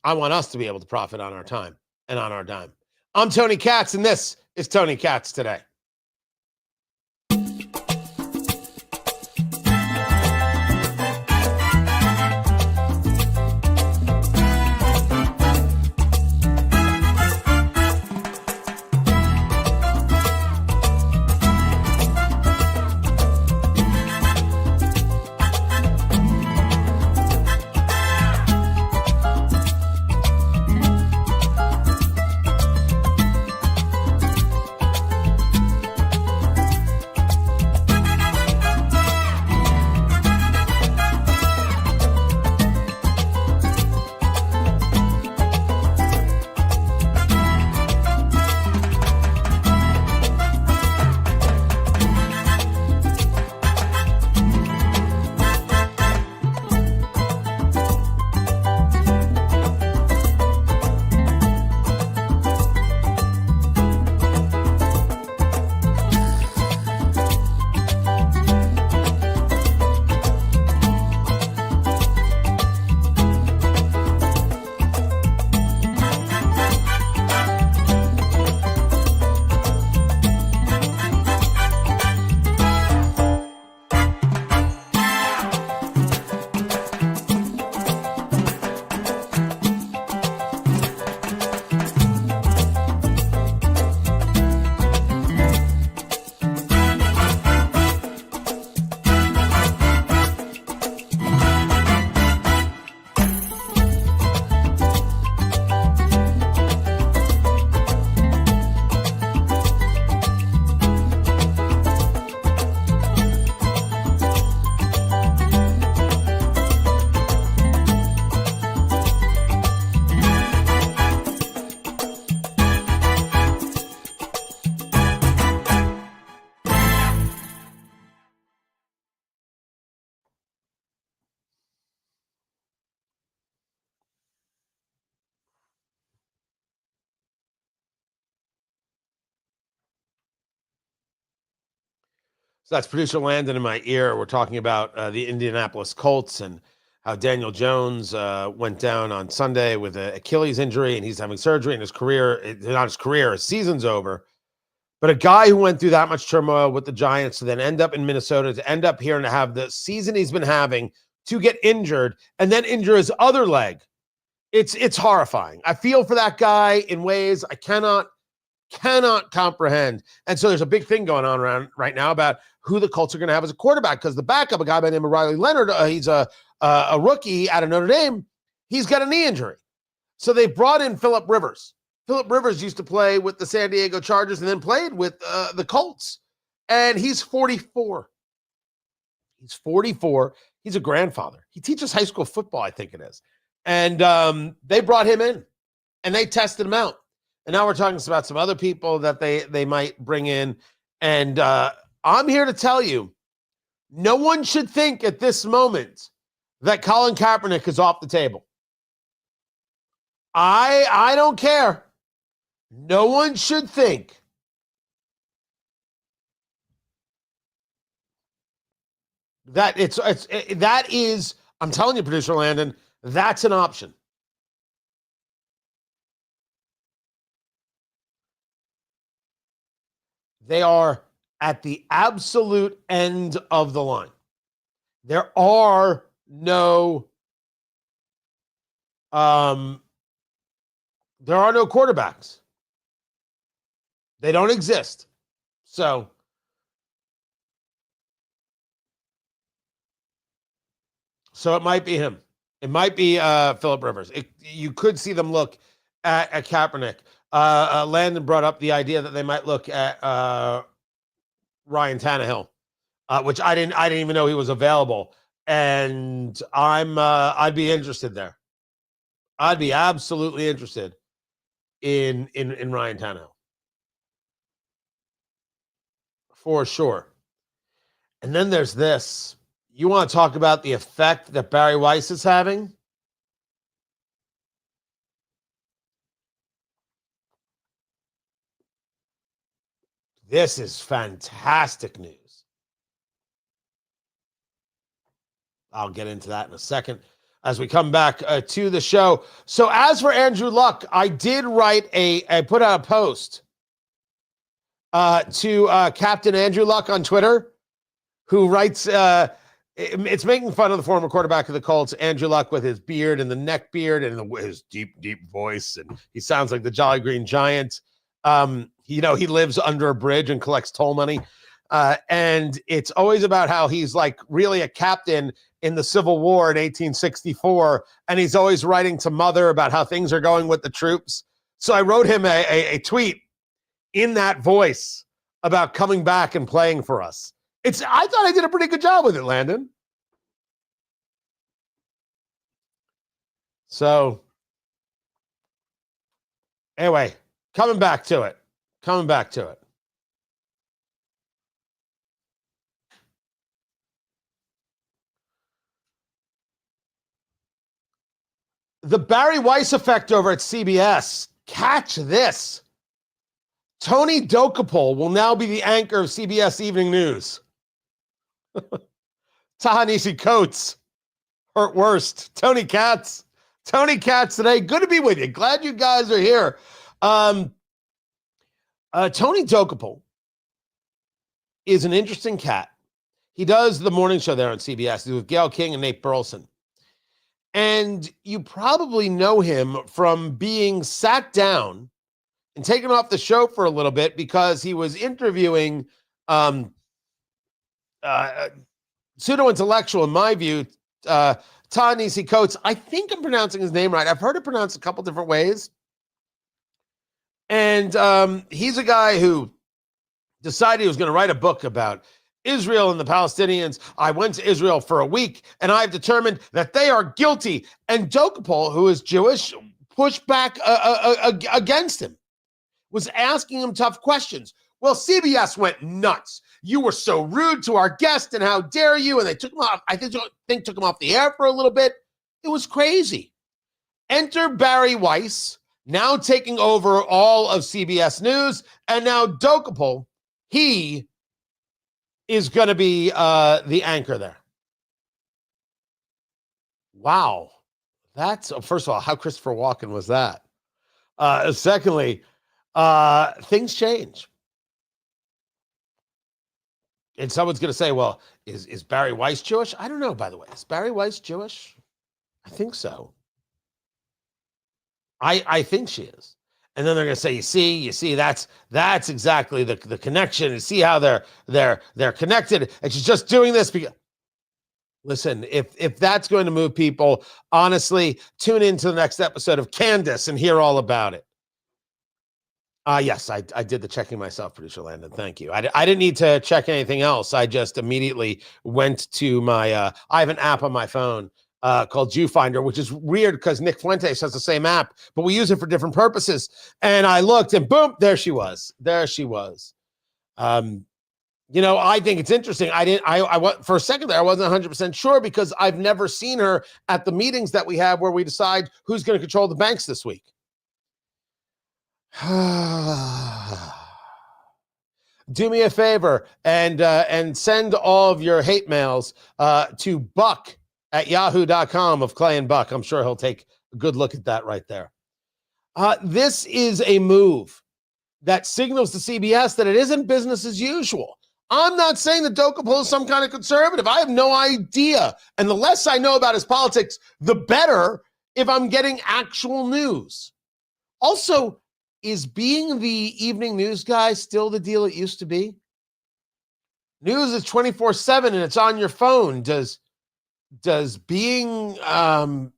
I want us to be able to profit on our time and on our dime. I'm Tony Katz, and this is Tony Katz Today. So that's producer Landon in my ear. We're talking about the Indianapolis Colts and how Daniel Jones went down on Sunday with an Achilles injury, and he's having surgery, and his season's over. But a guy who went through that much turmoil with the Giants to then end up in Minnesota, to end up here and to have the season he's been having, to get injured and then injure his other leg. It's horrifying. I feel for that guy in ways I cannot comprehend. And so there's a big thing going on around right now about who the Colts are going to have as a quarterback, because the backup, a guy by the name of Riley Leonard, he's a rookie out of Notre Dame. He's got a knee injury. So they brought in Phillip Rivers. Phillip Rivers used to play with the San Diego Chargers and then played with the Colts. And he's 44. He's 44. He's a grandfather. He teaches high school football, I think it is. And they brought him in and they tested him out. And now we're talking about some other people that they might bring in. And I'm here to tell you, no one should think at this moment that Colin Kaepernick is off the table. I don't care. No one should think that that is, I'm telling you, producer Landon, that's an option. They are at the absolute end of the line. There are no quarterbacks. They don't exist. So it might be him. It might be Phillip Rivers. You could see them look at Kaepernick. Landon brought up the idea that they might look at Ryan Tannehill, which I didn't even know he was available, and I'd be interested there. I'd be absolutely interested in Ryan Tannehill for sure. And then there's this. You want to talk about the effect that Barry Weiss is having? This is fantastic news. I'll get into that in a second as we come back to the show. So as for Andrew Luck, I did I put out a post to Captain Andrew Luck on Twitter, who writes, it's making fun of the former quarterback of the Colts, Andrew Luck, with his beard and the neck beard and his deep, deep voice. And he sounds like the Jolly Green Giant. He lives under a bridge and collects toll money. And it's always about how he's like really a captain in the Civil War in 1864. And he's always writing to Mother about how things are going with the troops. So I wrote him a tweet in that voice about coming back and playing for us. I thought I did a pretty good job with it, Landon. So anyway, coming back to it. The Barry Weiss effect over at CBS. Catch this. Tony Dokapol will now be the anchor of CBS Evening News. Ta-Nehisi Coates. Hurt worst. Tony Katz today. Good to be with you. Glad you guys are here. Tony Dokapol is an interesting cat. He does the morning show there on CBS. He's with Gayle King and Nate Burleson. And you probably know him from being sat down and taken off the show for a little bit because he was interviewing pseudo-intellectual, in my view, Ta-Nehisi Coates. I think I'm pronouncing his name right. I've heard it pronounced a couple different ways. And he's a guy who decided he was going to write a book about Israel and the Palestinians. I went to Israel for a week, and I've determined that they are guilty. And Dokapol, who is Jewish, pushed back against him, was asking him tough questions. Well, CBS went nuts. You were so rude to our guest, and how dare you? And they took him off. I think took him off the air for a little bit. It was crazy. Enter Barry Weiss, now taking over all of CBS News, and now Dokapol, he is going to be the anchor there. Wow. That's, first of all, how Christopher Walken was that? Secondly, things change. And someone's going to say, well, is Barry Weiss Jewish? I don't know, by the way. Is Barry Weiss Jewish? I think so. I think she is. And then they're going to say, you see, that's exactly the connection. You see how they're connected. And she's just doing this because, listen, if that's going to move people, honestly, tune into the next episode of Candace and hear all about it. Yes, I did the checking myself, Producer Landon. Thank you. I didn't need to check anything else. I just immediately went to my, I have an app on my phone called Jew Finder, which is weird because Nick Fuentes has the same app, but we use it for different purposes. And I looked and boom, there she was. I think it's interesting. I for a second there, I wasn't 100% sure because I've never seen her at the meetings that we have where we decide who's going to control the banks this week. Do me a favor and send all of your hate mails to buck@yahoo.com of Clay and Buck. I'm sure he'll take a good look at that right there. This is a move that signals to CBS that it isn't business as usual. I'm not saying that Dokapol is some kind of conservative. I have no idea. And the less I know about his politics, the better if I'm getting actual news. Also, is being the evening news guy still the deal it used to be? News is 24/7 and it's on your phone. Does being on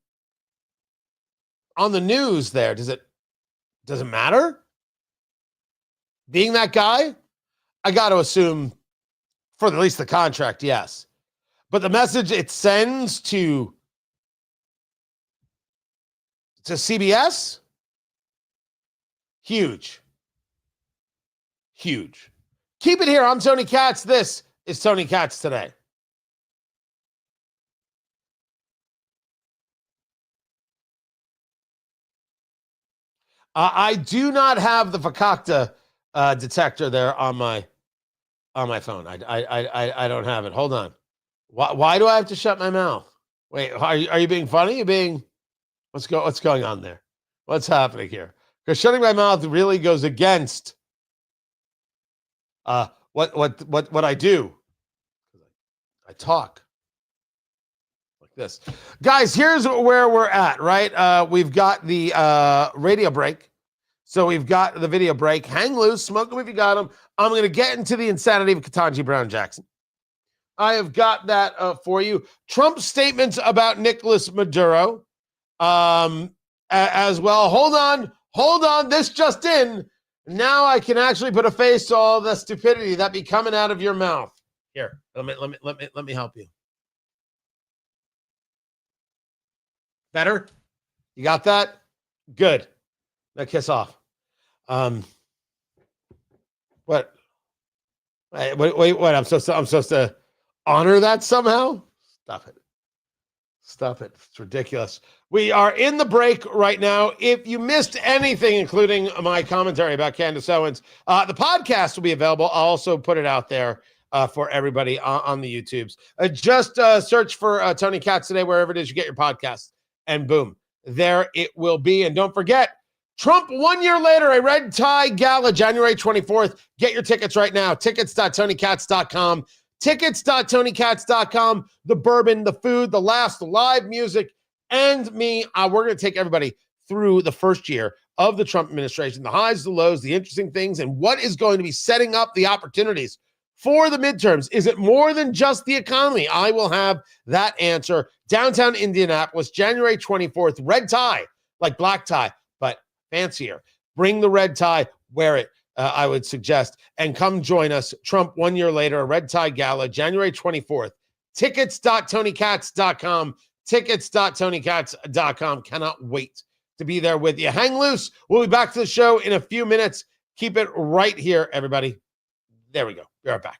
the news there, does it matter? Being that guy? I got to assume for at least the contract, yes. But the message it sends to CBS? Huge. Keep it here. I'm Tony Katz. This is Tony Katz Today. I do not have the fakakta detector there on my phone. I don't have it. Hold on. Why do I have to shut my mouth? Wait, are you being funny? You being what's going on there? What's happening here? Because shutting my mouth really goes against what I do. I talk like this. Guys, here's where we're at, right? We've got the radio break. So we've got the video break. Hang loose, smoke them if you got them. I'm going to get into the insanity of Ketanji Brown Jackson. I have got that for you. Trump's statements about Nicolas Maduro as well. Hold on. This just in. Now I can actually put a face to all the stupidity that be coming out of your mouth. Here, let me help you. Better? You got that? Good. Now kiss off. What? Wait, what? I'm supposed to honor that somehow? Stop it. It's ridiculous. We are in the break right now. If you missed anything, including my commentary about Candace Owens, the podcast will be available. I'll also put it out there for everybody on the YouTubes. Just search for Tony Katz Today, wherever it is you get your podcast, and boom, there it will be. And don't forget, Trump 1 year later, a red tie gala, January 24th. Get your tickets right now. Tickets.tonykatz.com. Tickets.tonykatz.com. The bourbon, the food, the laughs, the live music, and me. We're going to take everybody through the first year of the Trump administration, the highs, the lows, the interesting things, and what is going to be setting up the opportunities for the midterms. Is it more than just the economy? I will have that answer. Downtown Indianapolis, January 24th, red tie, like black tie, but fancier. Bring the red tie, wear it, I would suggest, and come join us. Trump 1 year later, a red tie gala, January 24th. Tickets.tonykatz.com. Tickets.tonykatz.com. Cannot wait to be there with you. Hang loose. We'll be back to the show in a few minutes. Keep it right here, everybody. There we go. Be right back.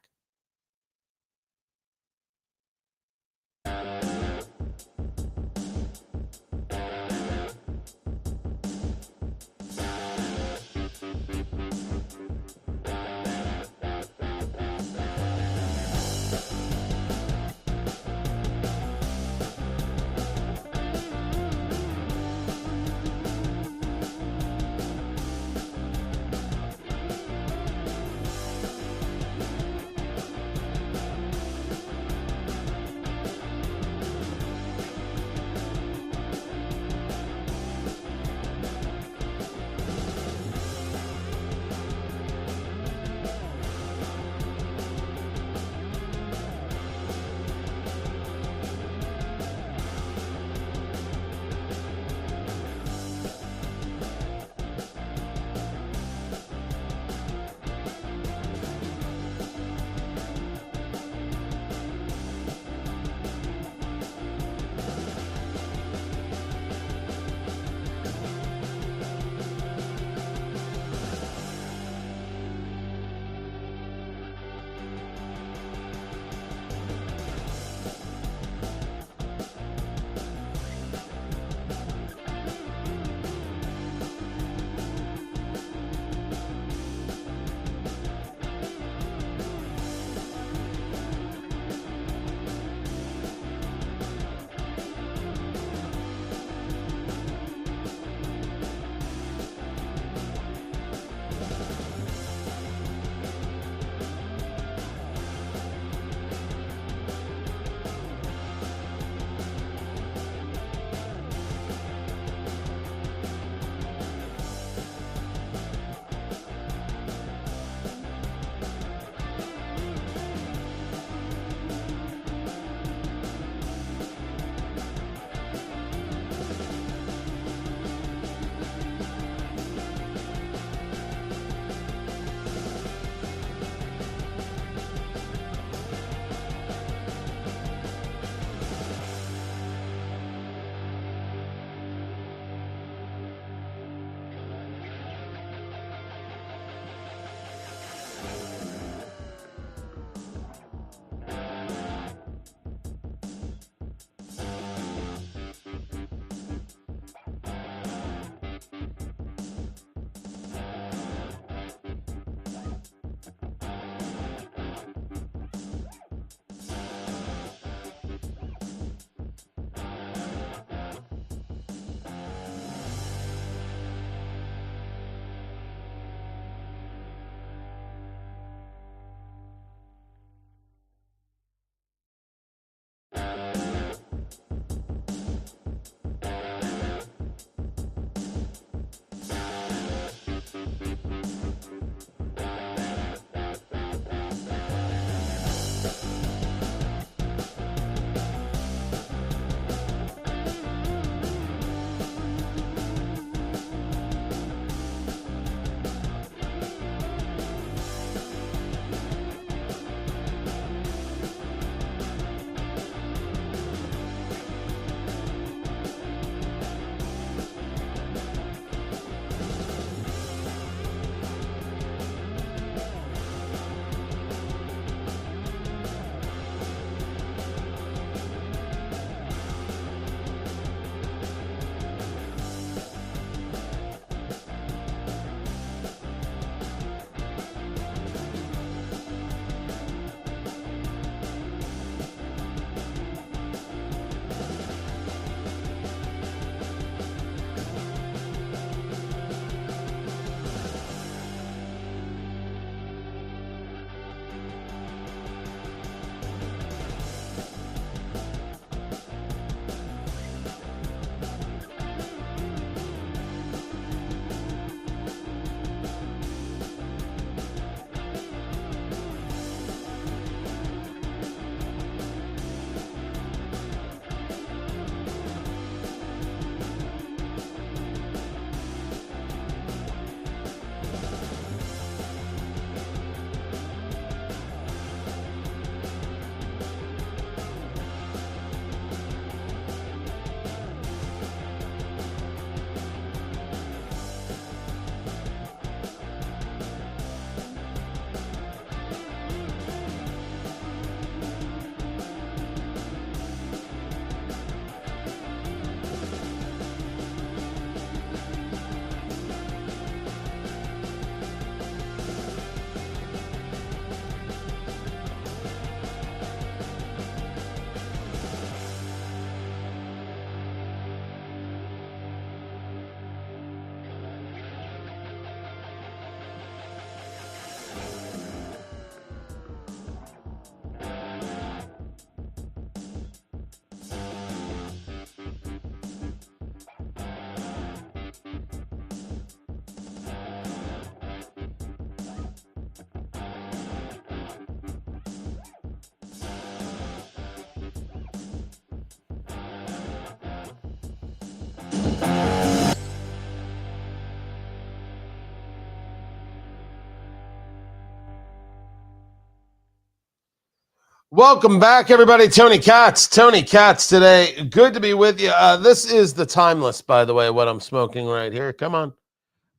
Welcome back, everybody. Tony Katz today. Good to be with you. This is the Timeless, by the way, what I'm smoking right here. Come on.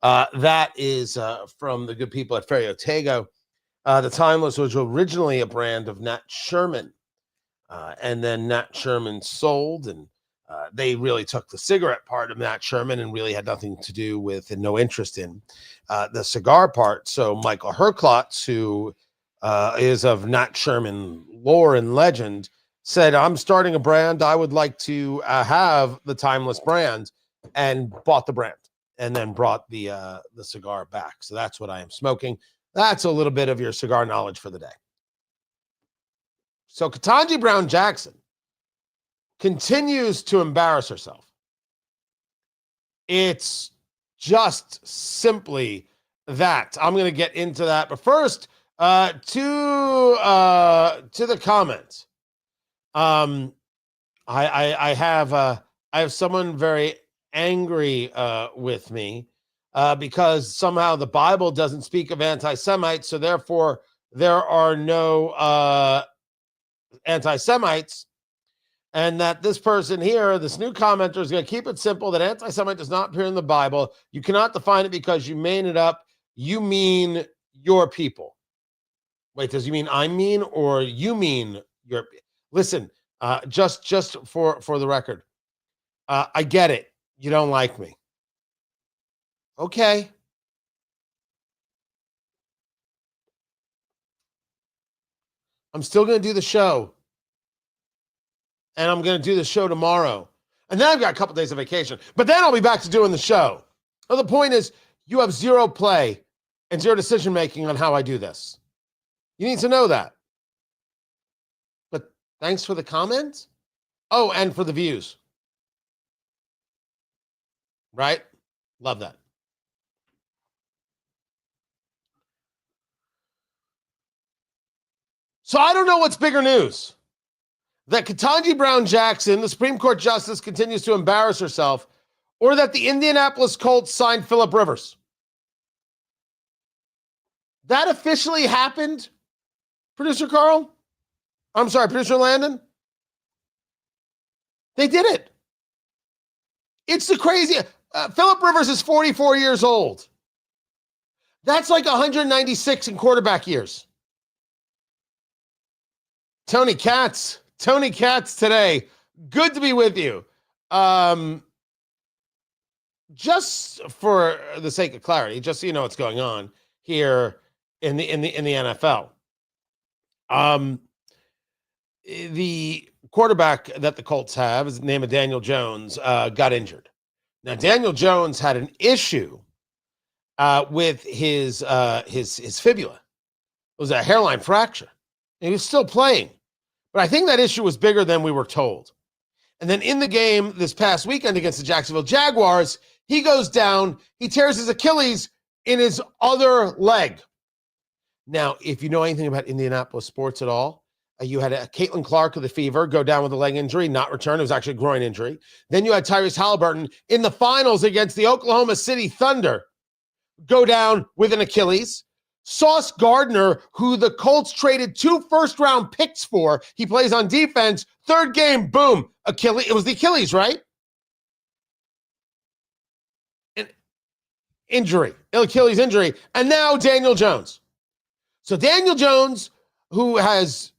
That is from the good people at Ferio Tego. The Timeless was originally a brand of Nat Sherman. And then Nat Sherman sold, and they really took the cigarette part of Nat Sherman and really had nothing to do with and no interest in the cigar part. So Michael Herklotz, who is of Nat Sherman lore and legend, said, I'm starting a brand. I would like to have the Timeless brand, and bought the brand and then brought the cigar back. So that's what I am smoking. That's a little bit of your cigar knowledge for the day. So Ketanji Brown Jackson continues to embarrass herself. It's just simply that. I'm going to get into that. But first, to the comments. I have someone very angry with me because somehow the Bible doesn't speak of anti-Semites, so therefore there are no anti-Semites, and that this person here, this new commenter, is going to keep it simple, that anti-Semite does not appear in the Bible. You cannot define it because you made it up. You mean your people. Wait, does you mean I mean, or you mean your? Listen, just for the record, I get it. You don't like me. Okay. I'm still going to do the show. And I'm going to do the show tomorrow. And then I've got a couple days of vacation. But then I'll be back to doing the show. Well, the point is, you have zero play and zero decision-making on how I do this. You need to know that. But thanks for the comments. Oh, and for the views. Right? Love that. So I don't know what's bigger news. That Ketanji Brown Jackson, the Supreme Court Justice, continues to embarrass herself, or that the Indianapolis Colts signed Phillip Rivers. That officially happened, Producer Carl? I'm sorry, Producer Landon? They did it. It's the crazy. Phillip Rivers is 44 years old. That's like 196 in quarterback years. Tony Katz today. Good to be with you. Just for the sake of clarity, just so you know what's going on here in the NFL. The quarterback that the Colts have, is the name of Daniel Jones, got injured. Now, Daniel Jones had an issue with his fibula. was a hairline fracture. And he was still playing. But I think that issue was bigger than we were told. And then in the game this past weekend against the Jacksonville Jaguars, he goes down, he tears his Achilles in his other leg. Now, if you know anything about Indianapolis sports at all, you had Caitlin Clark of the Fever go down with a leg injury, not return. It was actually a groin injury. Then you had Tyrese Halliburton in the finals against the Oklahoma City Thunder go down with an Achilles. Sauce Gardner, who the Colts traded 2 first-round picks for, he plays on defense. Third game, boom, Achilles. It was the Achilles, right? An injury, Achilles injury. And now Daniel Jones. So Daniel Jones, who was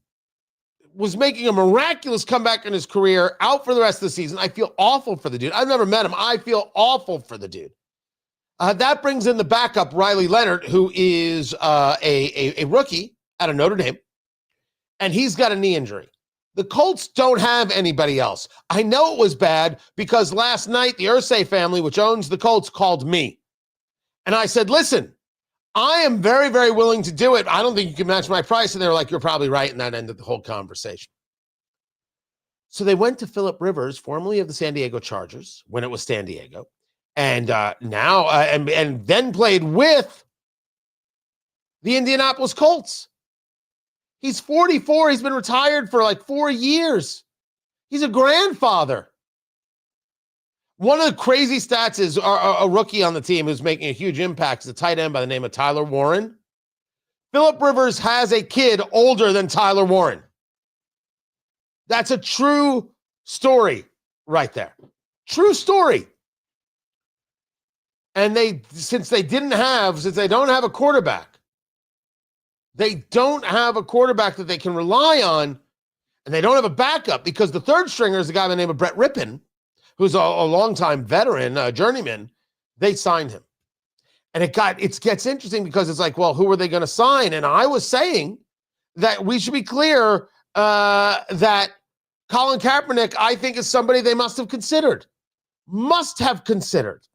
making a miraculous comeback in his career, out for the rest of the season. I feel awful for the dude. I've never met him. I feel awful for the dude. That brings in the backup, Riley Leonard, who is a rookie out of Notre Dame, and he's got a knee injury. The Colts don't have anybody else. I know it was bad because last night the Irsay family, which owns the Colts, called me. And I said, listen, I am very, very willing to do it. I don't think you can match my price. And they were like, you're probably right. And that ended the whole conversation. So they went to Phillip Rivers, formerly of the San Diego Chargers, when it was San Diego. And now, and then played with the Indianapolis Colts. He's 44. He's been retired for like 4 years. He's a grandfather. One of the crazy stats is a rookie on the team who's making a huge impact is a tight end by the name of Tyler Warren. Phillip Rivers has a kid older than Tyler Warren. That's a true story right there. True story. And since they don't have a quarterback, they don't have a quarterback that they can rely on, and they don't have a backup because the third stringer is a guy by the name of Brett Rippon, who's a longtime veteran, journeyman. They signed him. And it gets interesting because it's like, well, who are they going to sign? And I was saying that we should be clear that Colin Kaepernick, I think, is somebody they must have considered.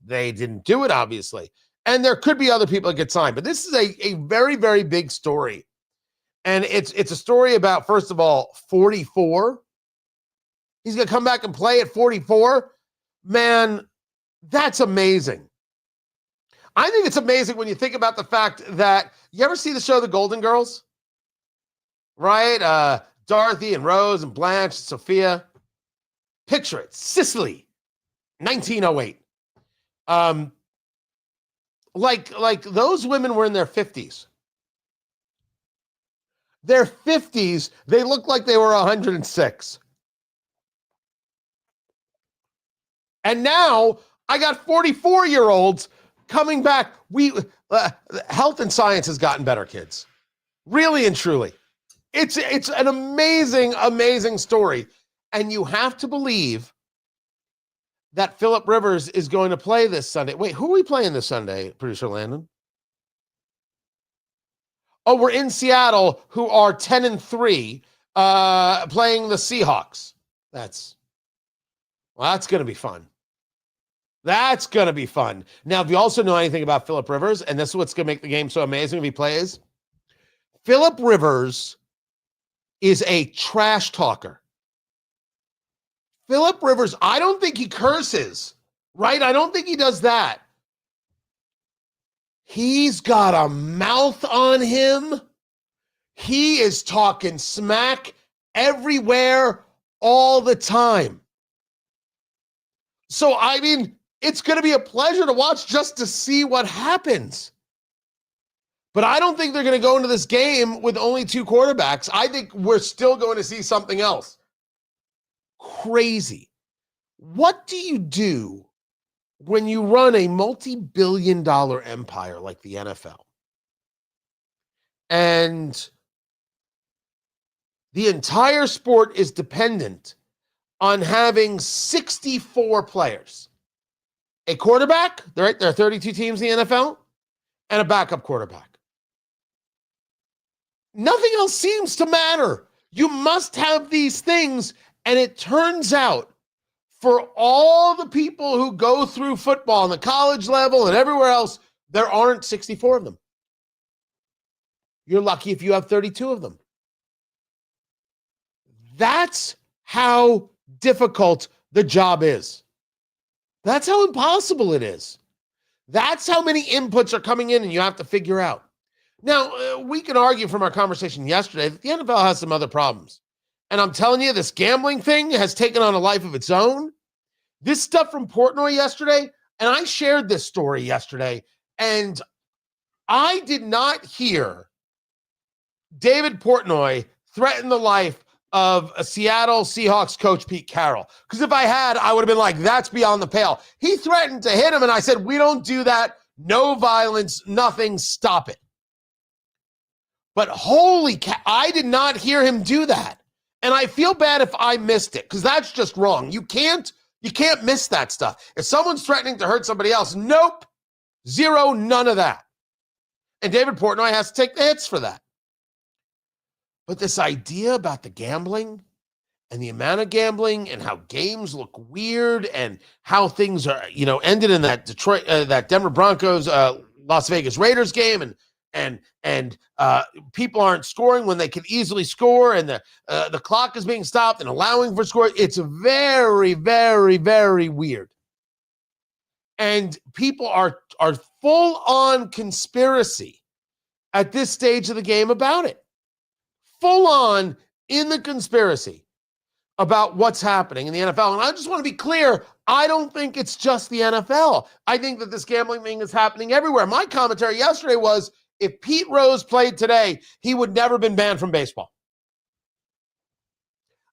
They didn't do it, obviously. And there could be other people that get signed. But this is a very, very big story. And it's a story about, first of all, 44. He's going to come back and play at 44. Man, that's amazing. I think it's amazing when you think about the fact that, you ever see the show The Golden Girls? Right? Dorothy and Rose and Blanche and Sophia. Picture it. Sicily. 1908. Like those women were in their 50s. Their 50s, they looked like they were 106. And now I got 44-year-olds coming back. Health and science has gotten better, kids. Really and truly. It's an amazing, amazing story. And you have to believe that Phillip Rivers is going to play this Sunday. Wait, who are we playing this Sunday, Producer Landon? Oh, we're in Seattle, who are 10-3, playing the Seahawks. That's going to be fun. That's going to be fun. Now, if you also know anything about Phillip Rivers, and this is what's going to make the game so amazing if he plays, Phillip Rivers is a trash talker. Phillip Rivers, I don't think he curses, right? I don't think he does that. He's got a mouth on him. He is talking smack everywhere all the time. So, I mean, it's going to be a pleasure to watch just to see what happens. But I don't think they're going to go into this game with only 2 quarterbacks. I think we're still going to see something else. Crazy. What do you do when you run a multi-billion-dollar empire like the NFL? And the entire sport is dependent on having 64 players. A quarterback, there are 32 teams in the NFL, and a backup quarterback. Nothing else seems to matter. You must have these things, and it turns out for all the people who go through football on the college level and everywhere else, there aren't 64 of them. You're lucky if you have 32 of them. That's how difficult the job is. That's how impossible it is. That's how many inputs are coming in and you have to figure out. Now, we can argue from our conversation yesterday that the NFL has some other problems. And I'm telling you, this gambling thing has taken on a life of its own. This stuff from Portnoy yesterday, and I shared this story yesterday, and I did not hear David Portnoy threaten the life of a Seattle Seahawks coach, Pete Carroll. Because if I had, I would have been like, that's beyond the pale. He threatened to hit him, and I said, we don't do that. No violence, nothing, stop it. But holy cow, I did not hear him do that. And I feel bad if I missed it, because that's just wrong. You can't miss that stuff. If someone's threatening to hurt somebody else, nope, zero, none of that. And David Portnoy has to take the hits for that. But this idea about the gambling and the amount of gambling and how games look weird and how things are, ended in that that Denver Broncos, Las Vegas Raiders game, and people aren't scoring when they can easily score, and the clock is being stopped and allowing for score. It's very, very, very weird. And people are full on conspiracy at this stage of the game about it. Full on in the conspiracy about what's happening in the NFL. And I just want to be clear, I don't think it's just the NFL. I think that this gambling thing is happening everywhere. My commentary yesterday was, if Pete Rose played today, he would never have been banned from baseball.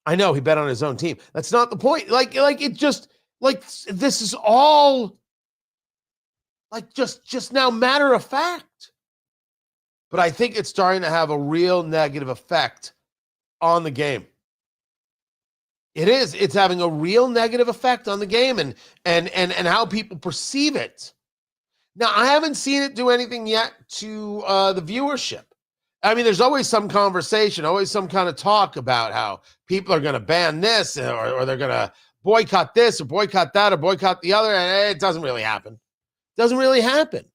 I know he bet on his own team. That's not the point. This is all just now matter of fact. But I think it's starting to have a real negative effect on the game. It is. It's having a real negative effect on the game and how people perceive it. Now, I haven't seen it do anything yet to the viewership. I mean, there's always some conversation, always some kind of talk about how people are going to ban this or they're going to boycott this or boycott that or boycott the other. And it doesn't really happen. It doesn't really happen.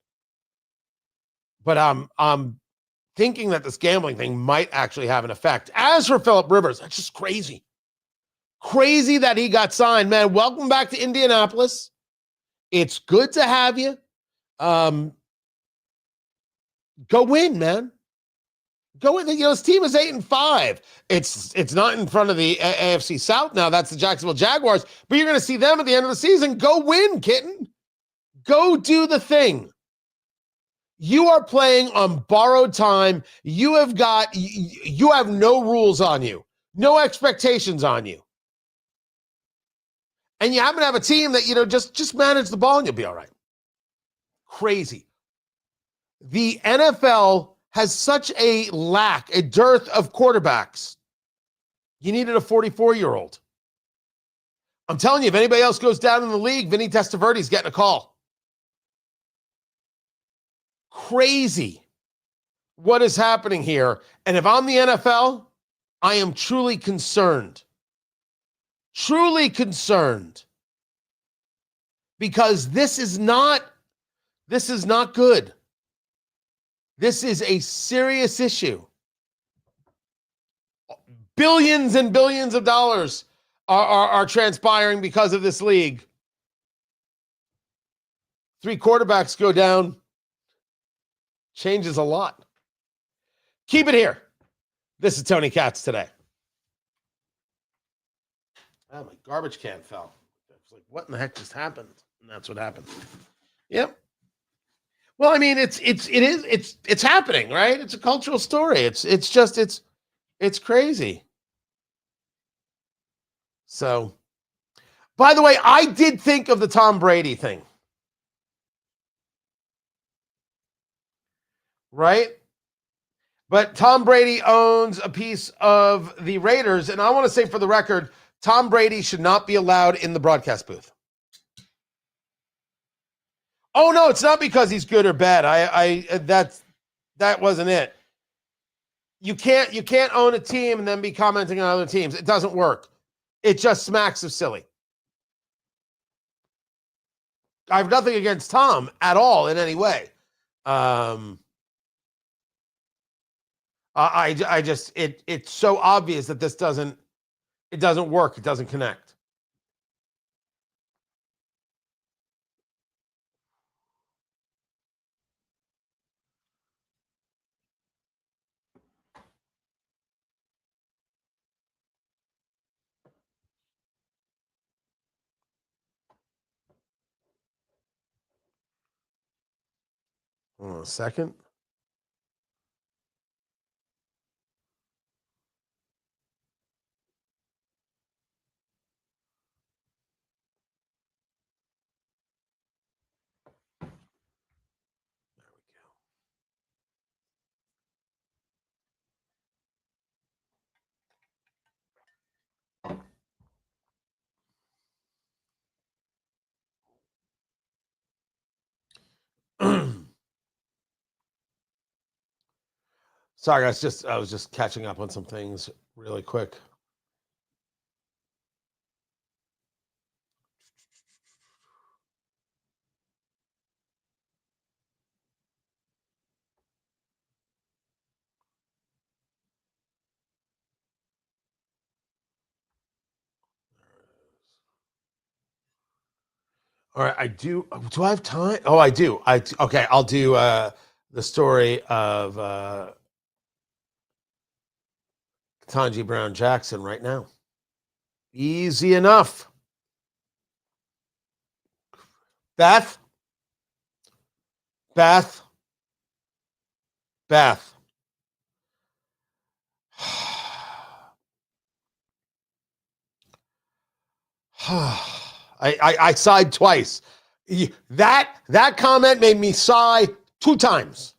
But I'm thinking that this gambling thing might actually have an effect. As for Phillip Rivers, that's just crazy. Crazy that he got signed, man. Welcome back to Indianapolis. It's good to have you. Go win, man. Go win. This team is 8-5. It's not in front of the AFC South now. That's the Jacksonville Jaguars. But you're going to see them at the end of the season. Go win, kitten. Go do the thing. You are playing on borrowed time. You have no rules on you, no expectations on you. And you happen to have a team that, just manage the ball and you'll be all right. Crazy. The NFL has such a dearth of quarterbacks. You needed a 44-year-old. I'm telling you, if anybody else goes down in the league, Vinny Testaverde's getting a call. Crazy what is happening here. And if I'm the NFL, I am truly concerned. Truly concerned. Because this is not good. This is a serious issue. Billions and billions of dollars are transpiring because of this league. 3 quarterbacks go down. Changes a lot. Keep it here. This is Tony Katz today. Oh, my garbage can fell. It's like, what in the heck just happened? And that's what happened. Yep. Well, I mean, it's happening, right? It's a cultural story. It's crazy. So, by the way, I did think of the Tom Brady thing. Right? But Tom Brady owns a piece of the Raiders, and I want to say for the record, Tom Brady should not be allowed in the broadcast booth. Oh no, it's not because he's good or bad. That wasn't it. You can't own a team and then be commenting on other teams. It doesn't work. It just smacks of silly. I have nothing against Tom at all in any way. I just it's so obvious that this doesn't work. It doesn't connect. Hold on a second. Sorry, guys. I was just catching up on some things really quick. All right, I do. Do I have time? Oh, I do. Okay. I'll do the story of Ketanji Brown Jackson right now. Easy enough. Beth. I sighed twice. That comment made me sigh 2 times.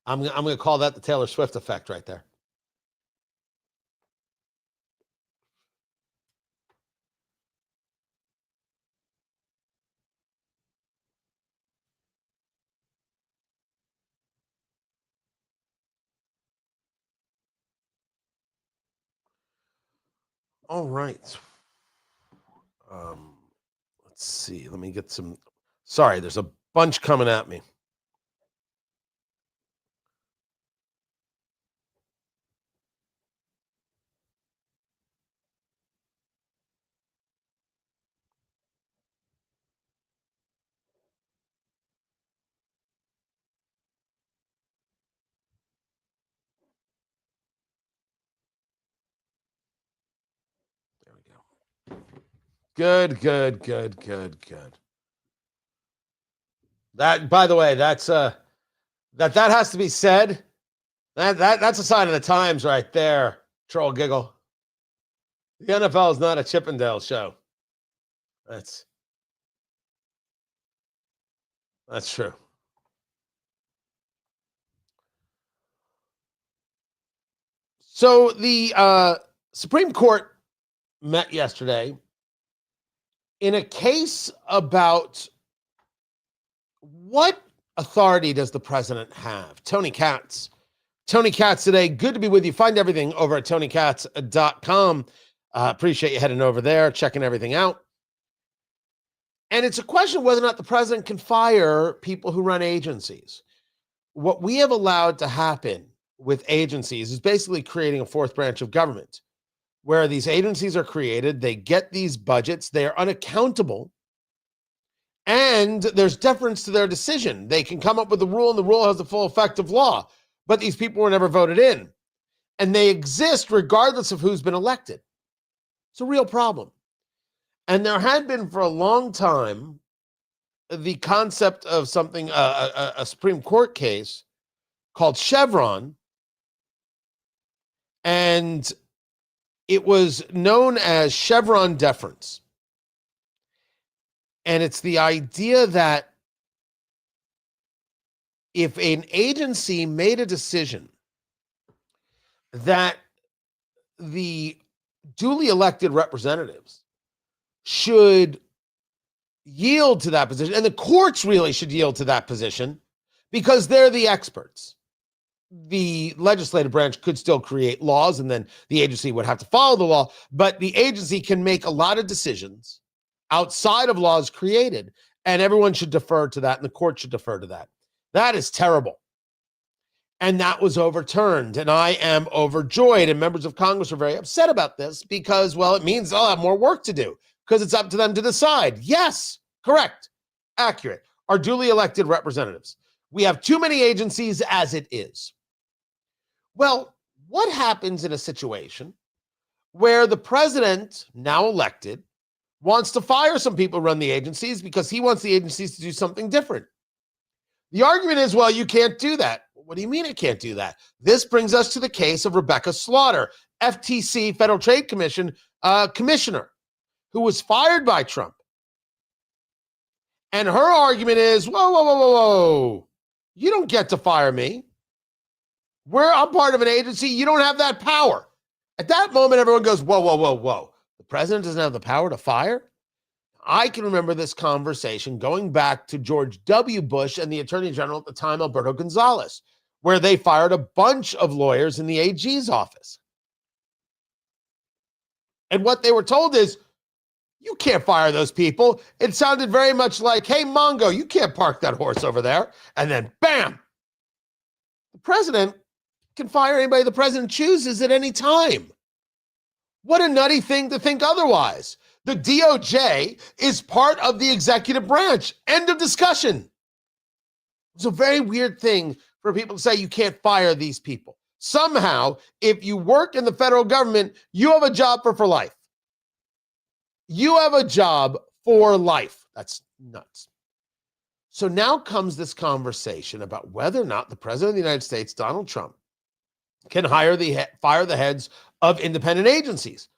I'm going to call that the Taylor Swift effect right there. All right. Let's see. Let me get some. Sorry, there's a bunch coming at me. There we go. Good. That, by the way, that's that has to be said. That's a sign of the times right there. Troll giggle. The NFL is not a Chippendale show. That's true. So the Supreme Court met yesterday in a case about what authority does the president have? Tony Katz today. Good to be with you. Find everything over at tonykatz.com. Appreciate you heading over there, checking everything out. And it's a question of whether or not the president can fire people who run agencies. What we have allowed to happen with agencies is basically creating a 4th branch of government, where these agencies are created, they get these budgets, they are unaccountable, and there's deference to their decision. They can come up with a rule, and the rule has the full effect of law, but these people were never voted in, and they exist regardless of who's been elected. It's a real problem. And there had been for a long time the concept of something, a Supreme Court case called Chevron, and it was known as Chevron deference. And it's the idea that if an agency made a decision that the duly elected representatives should yield to that position, and the courts really should yield to that position because they're the experts. The legislative branch could still create laws, and then the agency would have to follow the law, but the agency can make a lot of decisions outside of laws created, And everyone should defer to that, and the court should defer to that. That is terrible. And that was overturned, and I am overjoyed. And members of Congress are very upset about this because, well, it means they'll have more work to do because it's up to them to decide. Yes, correct, accurate. Our duly elected representatives. We have too many agencies as it is. Well, what happens in a situation where the president, now elected, wants to fire some people who run the agencies because he wants the agencies to do something different? The argument is, well, you can't do that. What do you mean it can't do that? This brings us to the case of Rebecca Slaughter, FTC, Federal Trade Commission commissioner, who was fired by Trump. And her argument is, whoa. You don't get to fire me. I'm part of an agency. You don't have that power. At that moment, everyone goes, whoa. The president doesn't have the power to fire? I can remember this conversation going back to George W. Bush and the Attorney General at the time, Alberto Gonzales, where they fired a bunch of lawyers in the AG's office. And what they were told is, you can't fire those people. It sounded very much like, hey, Mongo, you can't park that horse over there. And then, bam, the president can fire anybody the president chooses at any time. What a nutty thing to think otherwise. The DOJ is part of the executive branch. End of discussion. It's a very weird thing for people to say you can't fire these people. Somehow, if you work in the federal government, you have a job for life. You have a job for life. That's nuts. So now comes this conversation about whether or not the president of the United States, Donald Trump, can fire the heads of independent agencies.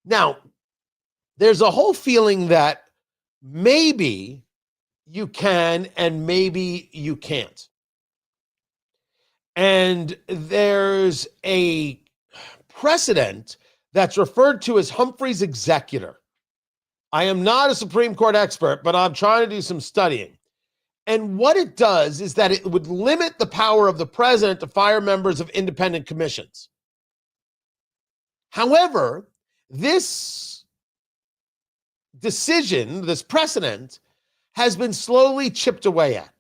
Now, there's a whole feeling that maybe you can and maybe you can't. And there's a precedent that's referred to as Humphrey's executor. I am not a Supreme Court expert, but I'm trying to do some studying. And what it does is that it would limit the power of the president to fire members of independent commissions. However, this decision, this precedent, has been slowly chipped away at,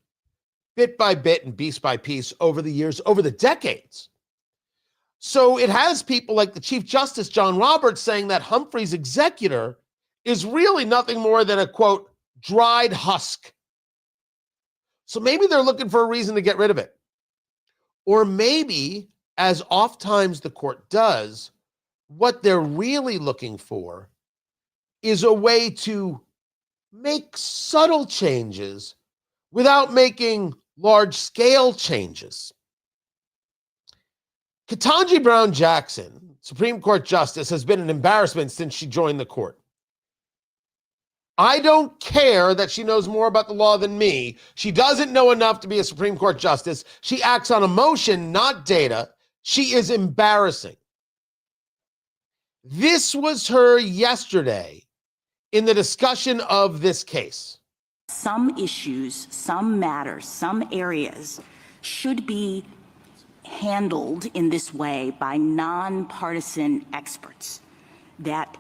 bit by bit and piece by piece over the years, over the decades. So it has people like the Chief Justice John Roberts saying that Humphrey's executor is really nothing more than a, quote, dried husk. So maybe they're looking for a reason to get rid of it. Or maybe, as oftentimes the court does, what they're really looking for is a way to make subtle changes without making large-scale changes. Ketanji Brown Jackson, Supreme Court Justice, has been an embarrassment since she joined the court. I don't care that she knows more about the law than me. She doesn't know enough to be a Supreme Court Justice. She acts on emotion, not data. She is embarrassing. This was her yesterday in the discussion of this case. Some issues, some matters, some areas should be handled in this way by nonpartisan experts. That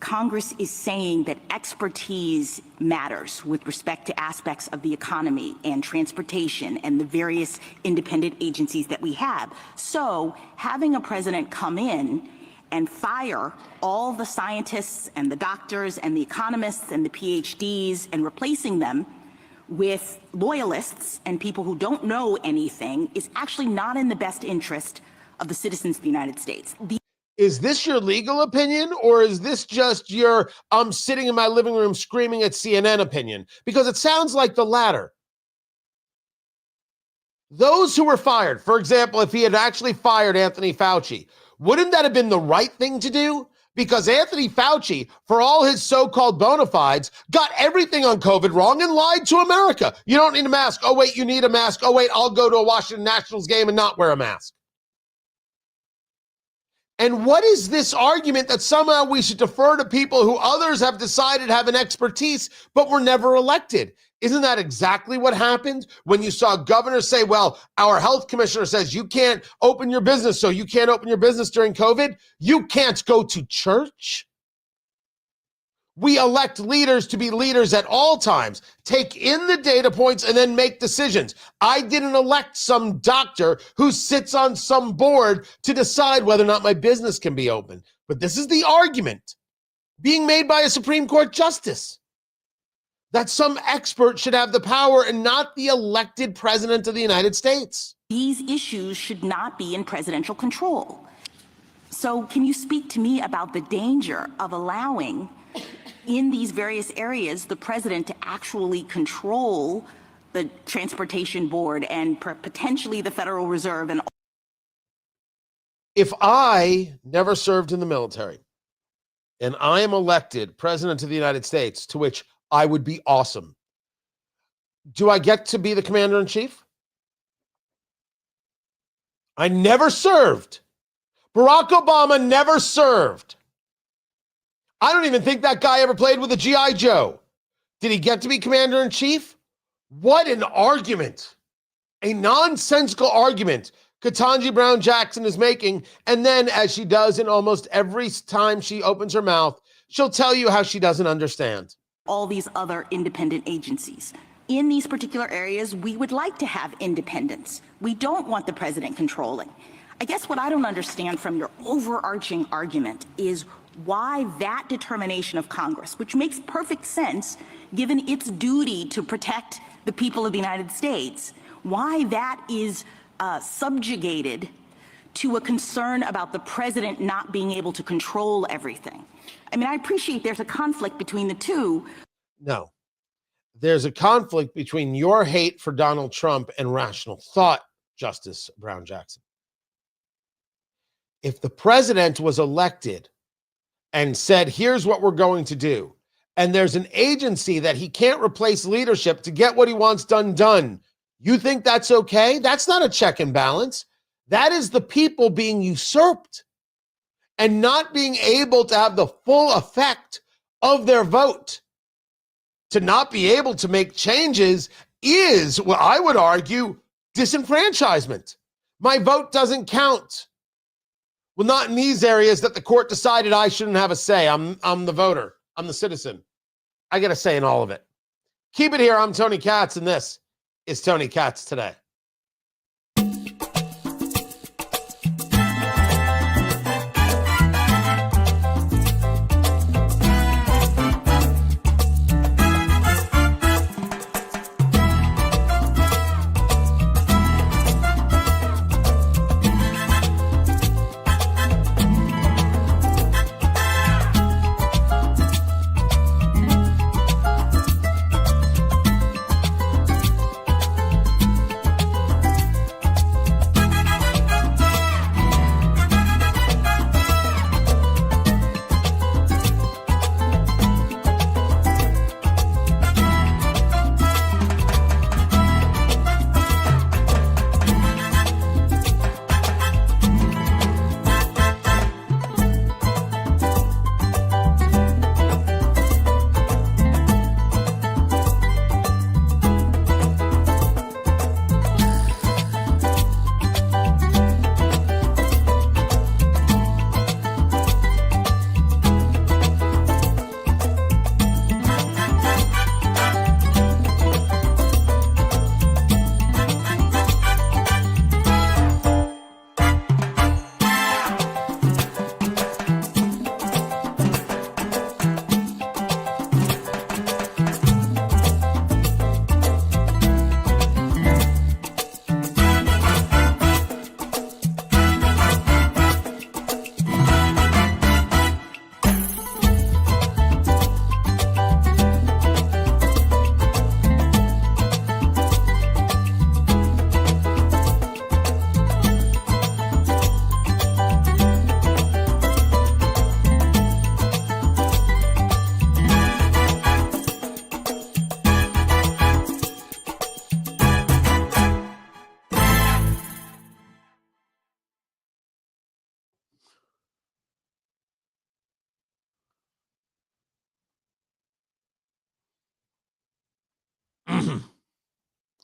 Congress is saying that expertise matters with respect to aspects of the economy and transportation and the various independent agencies that we have. So having a president come in and fire all the scientists and the doctors and the economists and the PhDs and replacing them with loyalists and people who don't know anything is actually not in the best interest of the citizens of the United States. Is this your legal opinion, or is this just your I'm sitting in my living room screaming at CNN opinion? Because it sounds like the latter. Those who were fired, for example, if he had actually fired Anthony Fauci, wouldn't that have been the right thing to do? Because Anthony Fauci, for all his so-called bona fides, got everything on COVID wrong and lied to America. You don't need a mask. Oh, wait, you need a mask. Oh, wait, I'll go to a Washington Nationals game and not wear a mask. And what is this argument that somehow we should defer to people who others have decided have an expertise, but were never elected? Isn't that exactly what happened when you saw governors say, well, our health commissioner says you can't open your business, so you can't open your business during COVID? You can't go to church? We elect leaders to be leaders at all times, take in the data points, and then make decisions. I didn't elect some doctor who sits on some board to decide whether or not my business can be open. But this is the argument being made by a Supreme Court justice, that some expert should have the power and not the elected president of the United States. These issues should not be in presidential control. So can you speak to me about the danger of allowing in these various areas the president to actually control the Transportation Board and potentially the Federal Reserve? And if I never served in the military and I am elected president of the United States, to which I would be awesome, do I get to be the commander in chief? I never served. Barack Obama never served. I don't even think that guy ever played with a G.I. Joe. Did he get to be commander in chief? What an argument. A nonsensical argument Ketanji Brown Jackson is making. And then, as she does in almost every time she opens her mouth, she'll tell you how she doesn't understand. All these other independent agencies. In these particular areas, we would like to have independence. We don't want the president controlling. I guess what I don't understand from your overarching argument is why that determination of Congress, which makes perfect sense given its duty to protect the people of the United States, why that is subjugated to a concern about the president not being able to control everything. I mean, I appreciate there's a conflict between the two. No, there's a conflict between your hate for Donald Trump and rational thought, Justice Brown Jackson. If the president was elected and said, here's what we're going to do, and there's an agency that he can't replace leadership to get what he wants done, you think that's okay? That's not a check and balance. That is the people being usurped and not being able to have the full effect of their vote. To not be able to make changes is, what I would argue, disenfranchisement. My vote doesn't count. Well, not in these areas that the court decided I shouldn't have a say. I'm the voter. I'm the citizen. I get a say in all of it. Keep it here. I'm Tony Katz, and this is Tony Katz Today.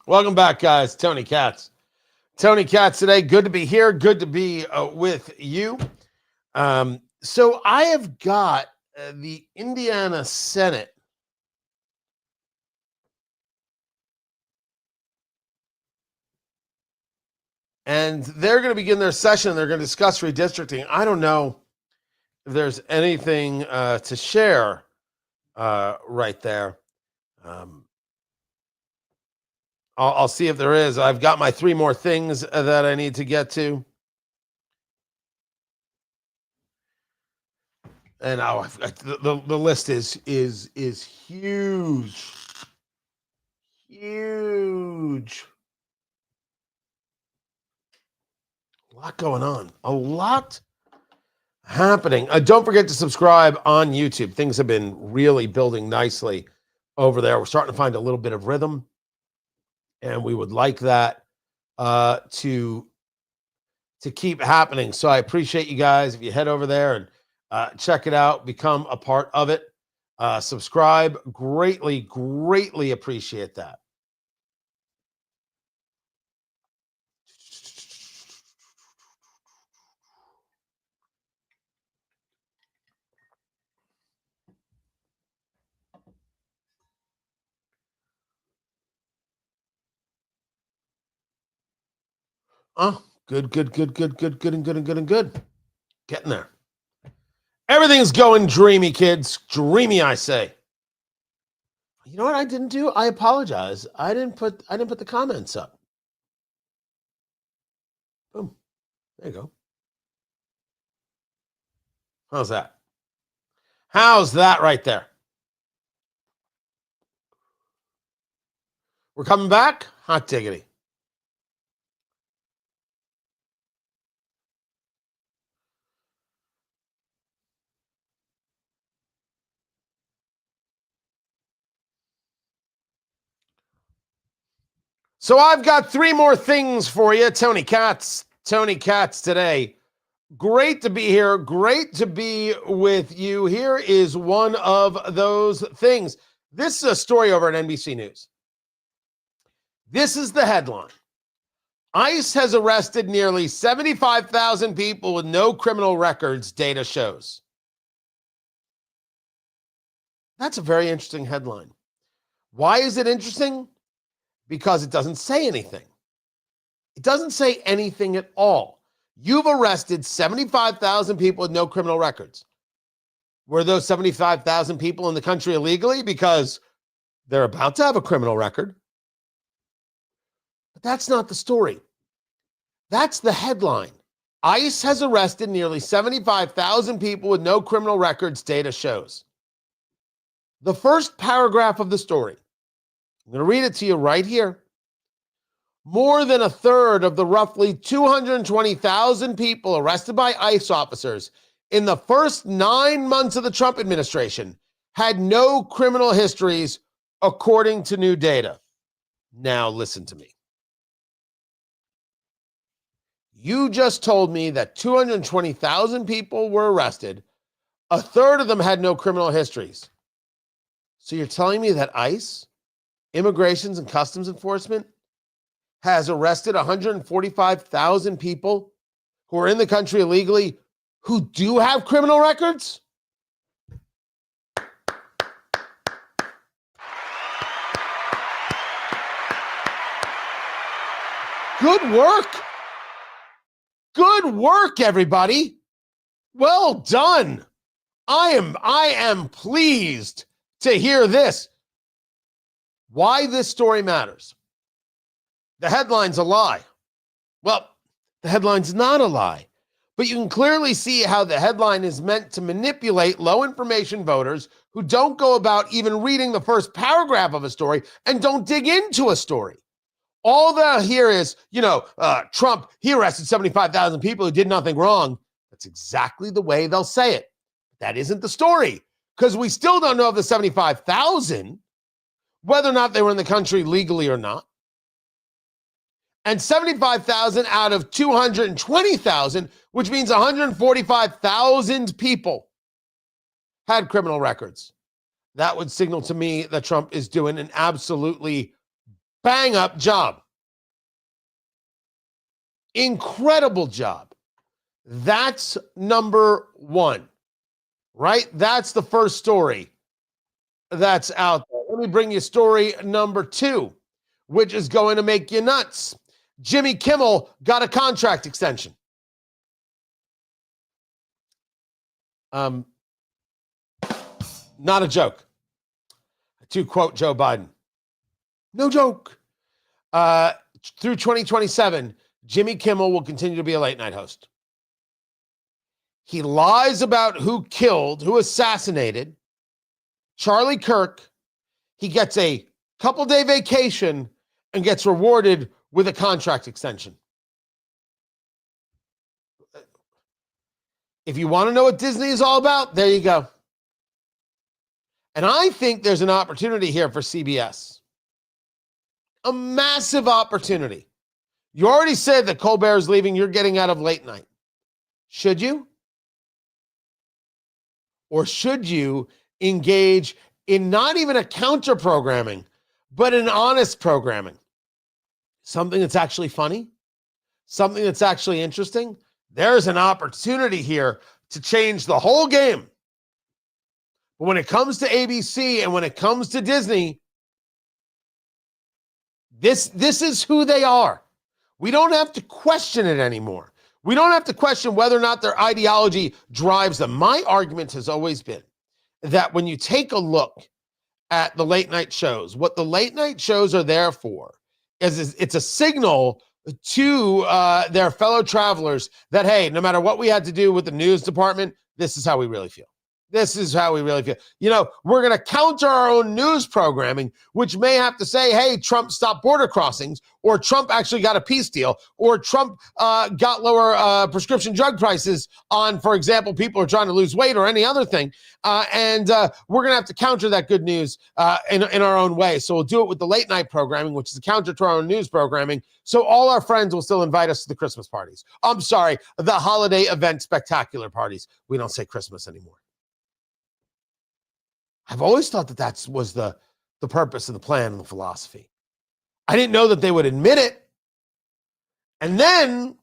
Welcome back, guys. Tony Katz. Tony Katz today. Good to be here. Good to be with you. So I have got the Indiana Senate and they're going to begin their session. They're going to discuss redistricting. I don't know if there's anything to share right there. I'll see if there is. I've got my 3 more things that I need to get to. And the list is huge. Huge. A lot going on. A lot happening. Don't forget to subscribe on YouTube. Things have been really building nicely over there. We're starting to find a little bit of rhythm, and we would like that to keep happening. So I appreciate you guys. If you head over there and check it out, become a part of it, subscribe. Greatly appreciate that. Oh, good. Getting there. Everything's going dreamy, kids. Dreamy, I say. You know what I didn't do? I apologize. I didn't put the comments up. Boom. There you go. How's that? How's that right there? We're coming back? Hot diggity. So I've got 3 more things for you. Tony Katz today. Great to be here. Great to be with you. Here is one of those things. This is a story over at NBC News. This is the headline. ICE has arrested nearly 75,000 people with no criminal records, data shows. That's a very interesting headline. Why is it interesting? Because it doesn't say anything. It doesn't say anything at all. You've arrested 75,000 people with no criminal records. Were those 75,000 people in the country illegally because they're about to have a criminal record? But that's not the story. That's the headline. ICE has arrested nearly 75,000 people with no criminal records, data shows. The first paragraph of the story, I'm going to read it to you right here. More than a third of the roughly 220,000 people arrested by ICE officers in the first 9 months of the Trump administration had no criminal histories, according to new data. Now listen to me. You just told me that 220,000 people were arrested. A third of them had no criminal histories. So you're telling me that ICE, Immigrations and Customs Enforcement, has arrested 145,000 people who are in the country illegally who do have criminal records? Good work. Good work, everybody. Well done. I am pleased to hear this. Why this story matters. The headline's a lie. Well, the headline's not a lie, but you can clearly see how the headline is meant to manipulate low information voters who don't go about even reading the first paragraph of a story and don't dig into a story. All they'll hear is, Trump, he arrested 75,000 people who did nothing wrong. That's exactly the way they'll say it. That isn't the story, because we still don't know of the 75,000, whether or not they were in the country legally or not. And 75,000 out of 220,000, which means 145,000 people had criminal records. That would signal to me that Trump is doing an absolutely bang-up job. Incredible job. That's number one. right? That's the first story that's out there. Let me bring you story number 2, which is going to make you nuts. Jimmy Kimmel got a contract extension. Not a joke. To quote Joe Biden, no joke. Through 2027, Jimmy Kimmel will continue to be a late night host. He lies about who assassinated Charlie Kirk. He gets a couple-day vacation and gets rewarded with a contract extension. If you want to know what Disney is all about, there you go. And I think there's an opportunity here for CBS. A massive opportunity. You already said that Colbert is leaving. You're getting out of late night. Should you? Or should you engage in not even a counter programming, but an honest programming? Something that's actually funny, something that's actually interesting. There's an opportunity here to change the whole game. But when it comes to ABC and when it comes to Disney, this is who they are. We don't have to question it anymore. We don't have to question whether or not their ideology drives them. My argument has always been that when you take a look at the late night shows, what the late night shows are there for is it's a signal to their fellow travelers that, hey, no matter what we had to do with the news department, this is how we really feel. This is how we really feel. You know, we're going to counter our own news programming, which may have to say, hey, Trump stopped border crossings, or Trump actually got a peace deal, or Trump got lower prescription drug prices on, for example, people who are trying to lose weight or any other thing. And we're going to have to counter that good news in our own way. So we'll do it with the late night programming, which is a counter to our own news programming. So all our friends will still invite us to the Christmas parties. I'm sorry, the holiday event spectacular parties. We don't say Christmas anymore. I've always thought that was the purpose and the plan and the philosophy. I didn't know that they would admit it. And then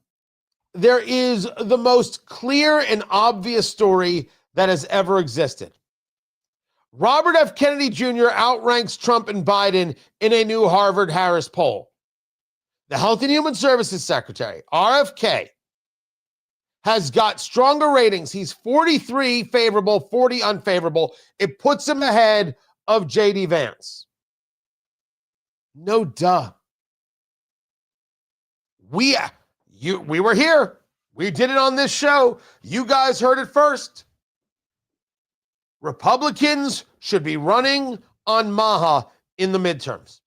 there is the most clear and obvious story that has ever existed. Robert F. Kennedy Jr. outranks Trump and Biden in a new Harvard-Harris poll. The Health and Human Services Secretary, RFK, has got stronger ratings. He's 43 favorable, 40 unfavorable. It puts him ahead of J.D. Vance. No duh. We were here. We did it on this show. You guys heard it first. Republicans should be running on MAHA in the midterms.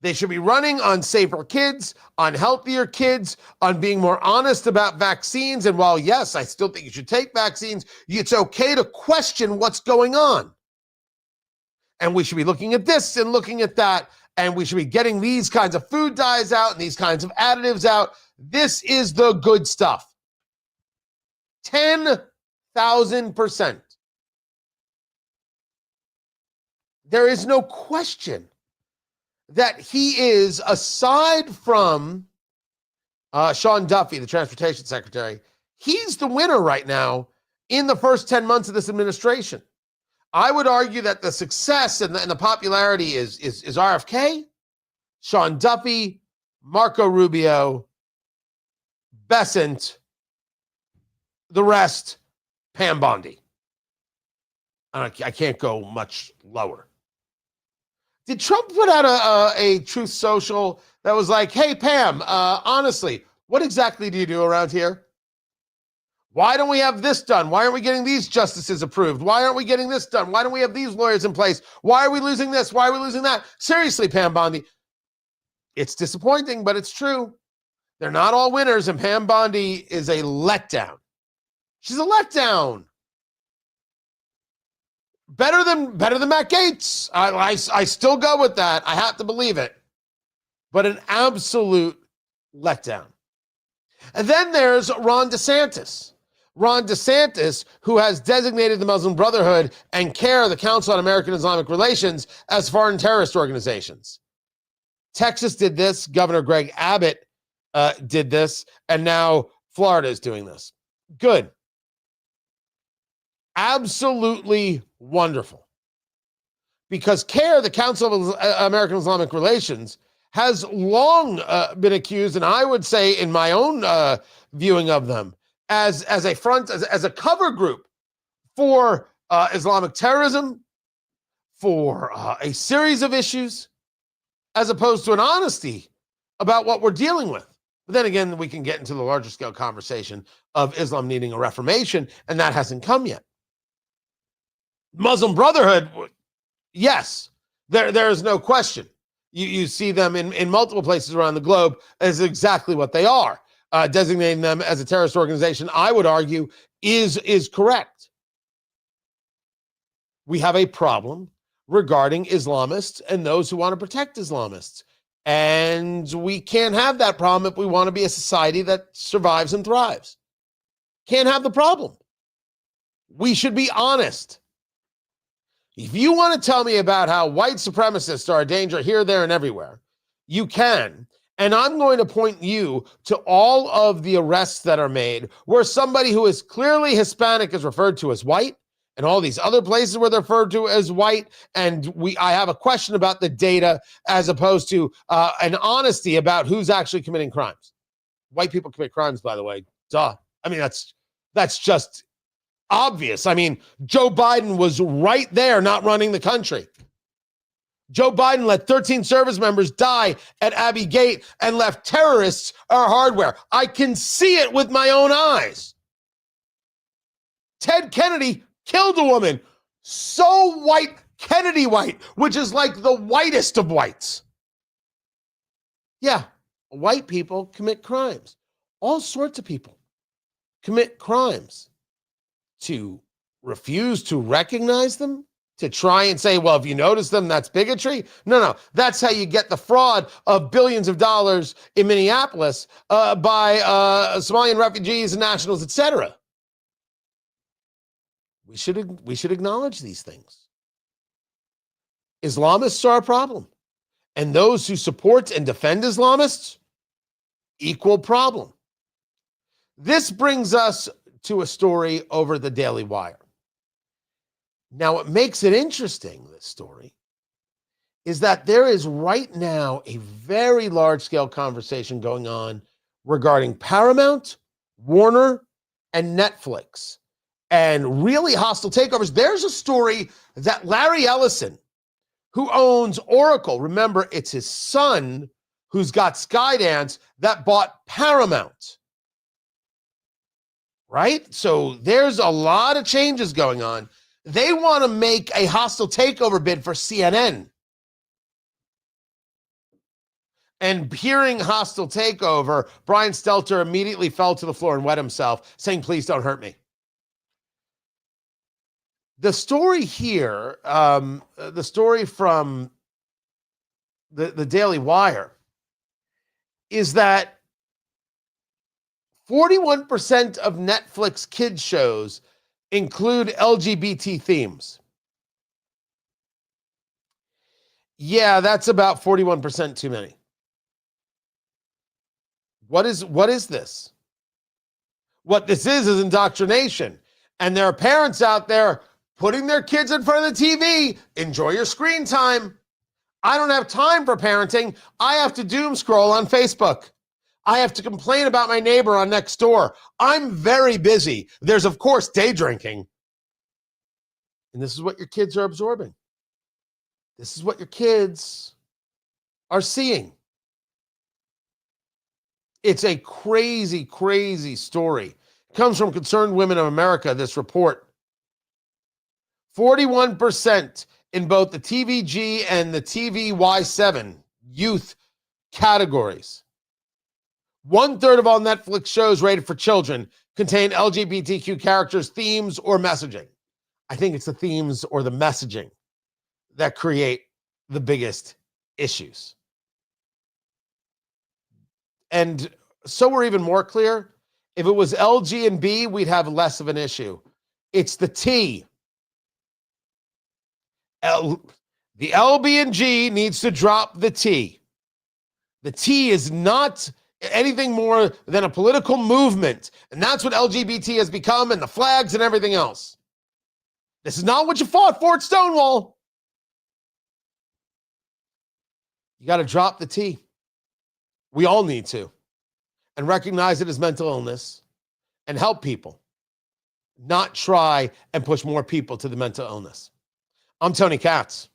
They should be running on safer kids, on healthier kids, on being more honest about vaccines. And while, yes, I still think you should take vaccines, it's okay to question what's going on. And we should be looking at this and looking at that. And we should be getting these kinds of food dyes out and these kinds of additives out. This is the good stuff. 10,000%. There is no question that he is, aside from Sean Duffy, the transportation secretary, he's the winner right now in the first 10 months of this administration. I would argue that the success and the popularity is RFK, Sean Duffy, Marco Rubio, Bessent, the rest, Pam Bondi. I can't go much lower. Did Trump put out a Truth Social that was like, hey, Pam, honestly, what exactly do you do around here? Why don't we have this done? Why aren't we getting these justices approved? Why aren't we getting this done? Why don't we have these lawyers in place? Why are we losing this? Why are we losing that? Seriously, Pam Bondi. It's disappointing, but it's true. They're not all winners, and Pam Bondi is a letdown. She's a letdown. Better than Matt Gaetz. I still go with that. I have to believe it. But an absolute letdown. And then there's Ron DeSantis. Ron DeSantis, who has designated the Muslim Brotherhood and CAIR, the Council on American Islamic Relations, as foreign terrorist organizations. Texas did this. Governor Greg Abbott did this. And now Florida is doing this. Good. absolutely wonderful. Because CAIR, the Council of American Islamic Relations, has long been accused, and I would say in my own viewing of them, as a front, as a cover group for Islamic terrorism, for a series of issues, as opposed to an honesty about what we're dealing with. But then again, we can get into the larger scale conversation of Islam needing a reformation, and that hasn't come yet. Muslim Brotherhood, yes, there is no question. You see them in multiple places around the globe as exactly what they are. Designating them as a terrorist organization, I would argue, is correct. We have a problem regarding Islamists and those who want to protect Islamists. And we can't have that problem if we want to be a society that survives and thrives. Can't have the problem. We should be honest. If you want to tell me about how white supremacists are a danger here, there, and everywhere, you can. And I'm going to point you to all of the arrests that are made where somebody who is clearly Hispanic is referred to as white, and all these other places where they're referred to as white. And I have a question about the data as opposed to an honesty about who's actually committing crimes. White people commit crimes, by the way. Duh. I mean, that's just obvious. I mean, Joe Biden was right there not running the country. Joe Biden let 13 service members die at Abbey Gate and left terrorists our hardware. I can see it with my own eyes. Ted Kennedy killed a woman. So white, Kennedy white, which is like the whitest of whites. Yeah, white people commit crimes. All sorts of people commit crimes. To refuse to recognize them, to try and say, well, if you notice them, that's bigotry. No. That's how you get the fraud of billions of dollars in Minneapolis by Somalian refugees and nationals, etc. We should acknowledge these things. Islamists are a problem. And those who support and defend Islamists, equal problem. This brings us to a story over the Daily Wire. Now, what makes it interesting, this story, is that there is right now a very large-scale conversation going on regarding Paramount, Warner, and Netflix, and really hostile takeovers. There's a story that Larry Ellison, who owns Oracle, remember, it's his son who's got Skydance, that bought Paramount. Right? So there's a lot of changes going on. They want to make a hostile takeover bid for CNN. And hearing hostile takeover, Brian Stelter immediately fell to the floor and wet himself, saying, please don't hurt me. The story here, the story from the Daily Wire, is that 41% of Netflix kids shows include LGBT themes. Yeah, that's about 41% too many. What is this? What this is indoctrination. And there are parents out there putting their kids in front of the TV. Enjoy your screen time. I don't have time for parenting. I have to doom scroll on Facebook. I have to complain about my neighbor on next door. I'm very busy. There's, of course, day drinking. And this is what your kids are absorbing. This is what your kids are seeing. It's a crazy, crazy story. It comes from Concerned Women of America, this report. 41% in both the TVG and the TVY7 youth categories. 1/3 of all Netflix shows rated for children contain LGBTQ characters, themes, or messaging. I think it's the themes or the messaging that create the biggest issues. And so we're even more clear, if it was L, G, and B, we'd have less of an issue. It's the T. The L, B, and G needs to drop the T. The T is not anything more than a political movement. And that's what LGBT has become, and the flags and everything else. This is not what you fought for at Stonewall. You got to drop the T. We all need to. And recognize it as mental illness and help people, not try and push more people to the mental illness. I'm Tony Katz.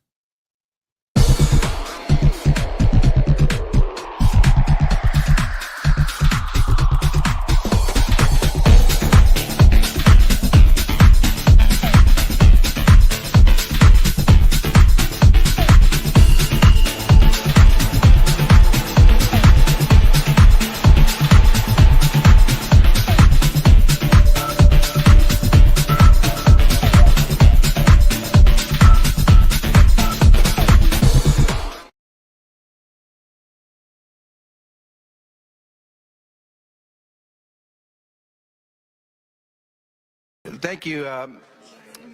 Thank you,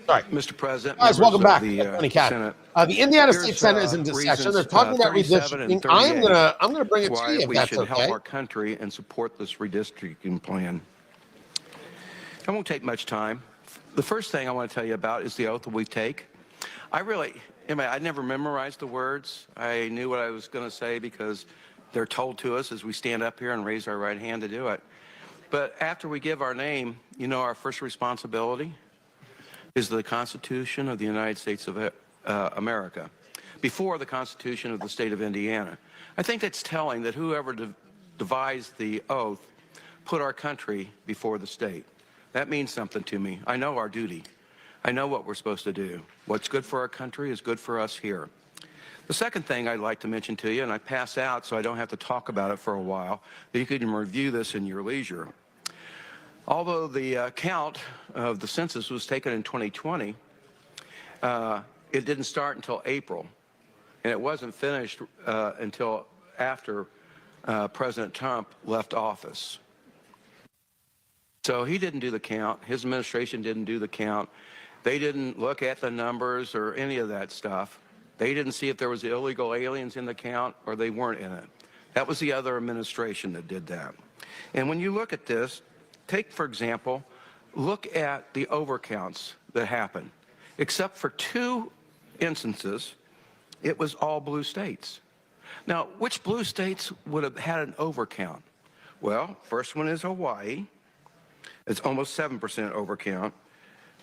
Mr. President. Guys, welcome back. The Senate. The Indiana State Senate is in session. They're talking about redistricting. I'm gonna bring it to you if we that's should okay. help our country and support this redistricting plan. It won't take much time. The first thing I want to tell you about is the oath that we take. I never memorized the words. I knew what I was going to say because they're told to us as we stand up here and raise our right hand to do it. But after we give our name, you know, our first responsibility is the Constitution of the United States of America, before the Constitution of the state of Indiana. I think that's telling that whoever devised the oath put our country before the state. That means something to me. I know our duty. I know what we're supposed to do. What's good for our country is good for us here. The second thing I'd like to mention to you, and I pass out so I don't have to talk about it for a while, that you can review this in your leisure. Although the count of the census was taken in 2020, it didn't start until April, and it wasn't finished until after President Trump left office. So he didn't do the count. His administration didn't do the count. They didn't look at the numbers or any of that stuff. They didn't see if there was illegal aliens in the count or they weren't in it. That was the other administration that did that. And when you look at this, take, for example, look at the overcounts that happened. Except for 2 instances, it was all blue states. Now, which blue states would have had an overcount? Well, first one is Hawaii. It's almost 7% overcount.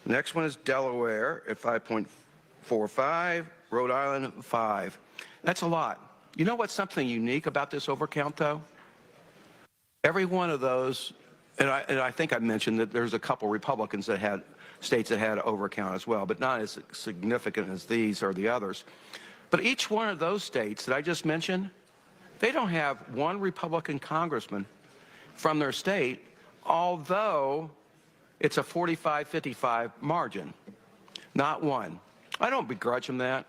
Next one is Delaware at 5.45, Rhode Island 5. That's a lot. You know what's something unique about this overcount, though? Every one of those, and I think I mentioned that there's a couple Republicans that had states that had overcount as well, but not as significant as these or the others. But each one of those states that I just mentioned, they don't have one Republican congressman from their state, although it's a 45-55 margin. Not one. I don't begrudge them that.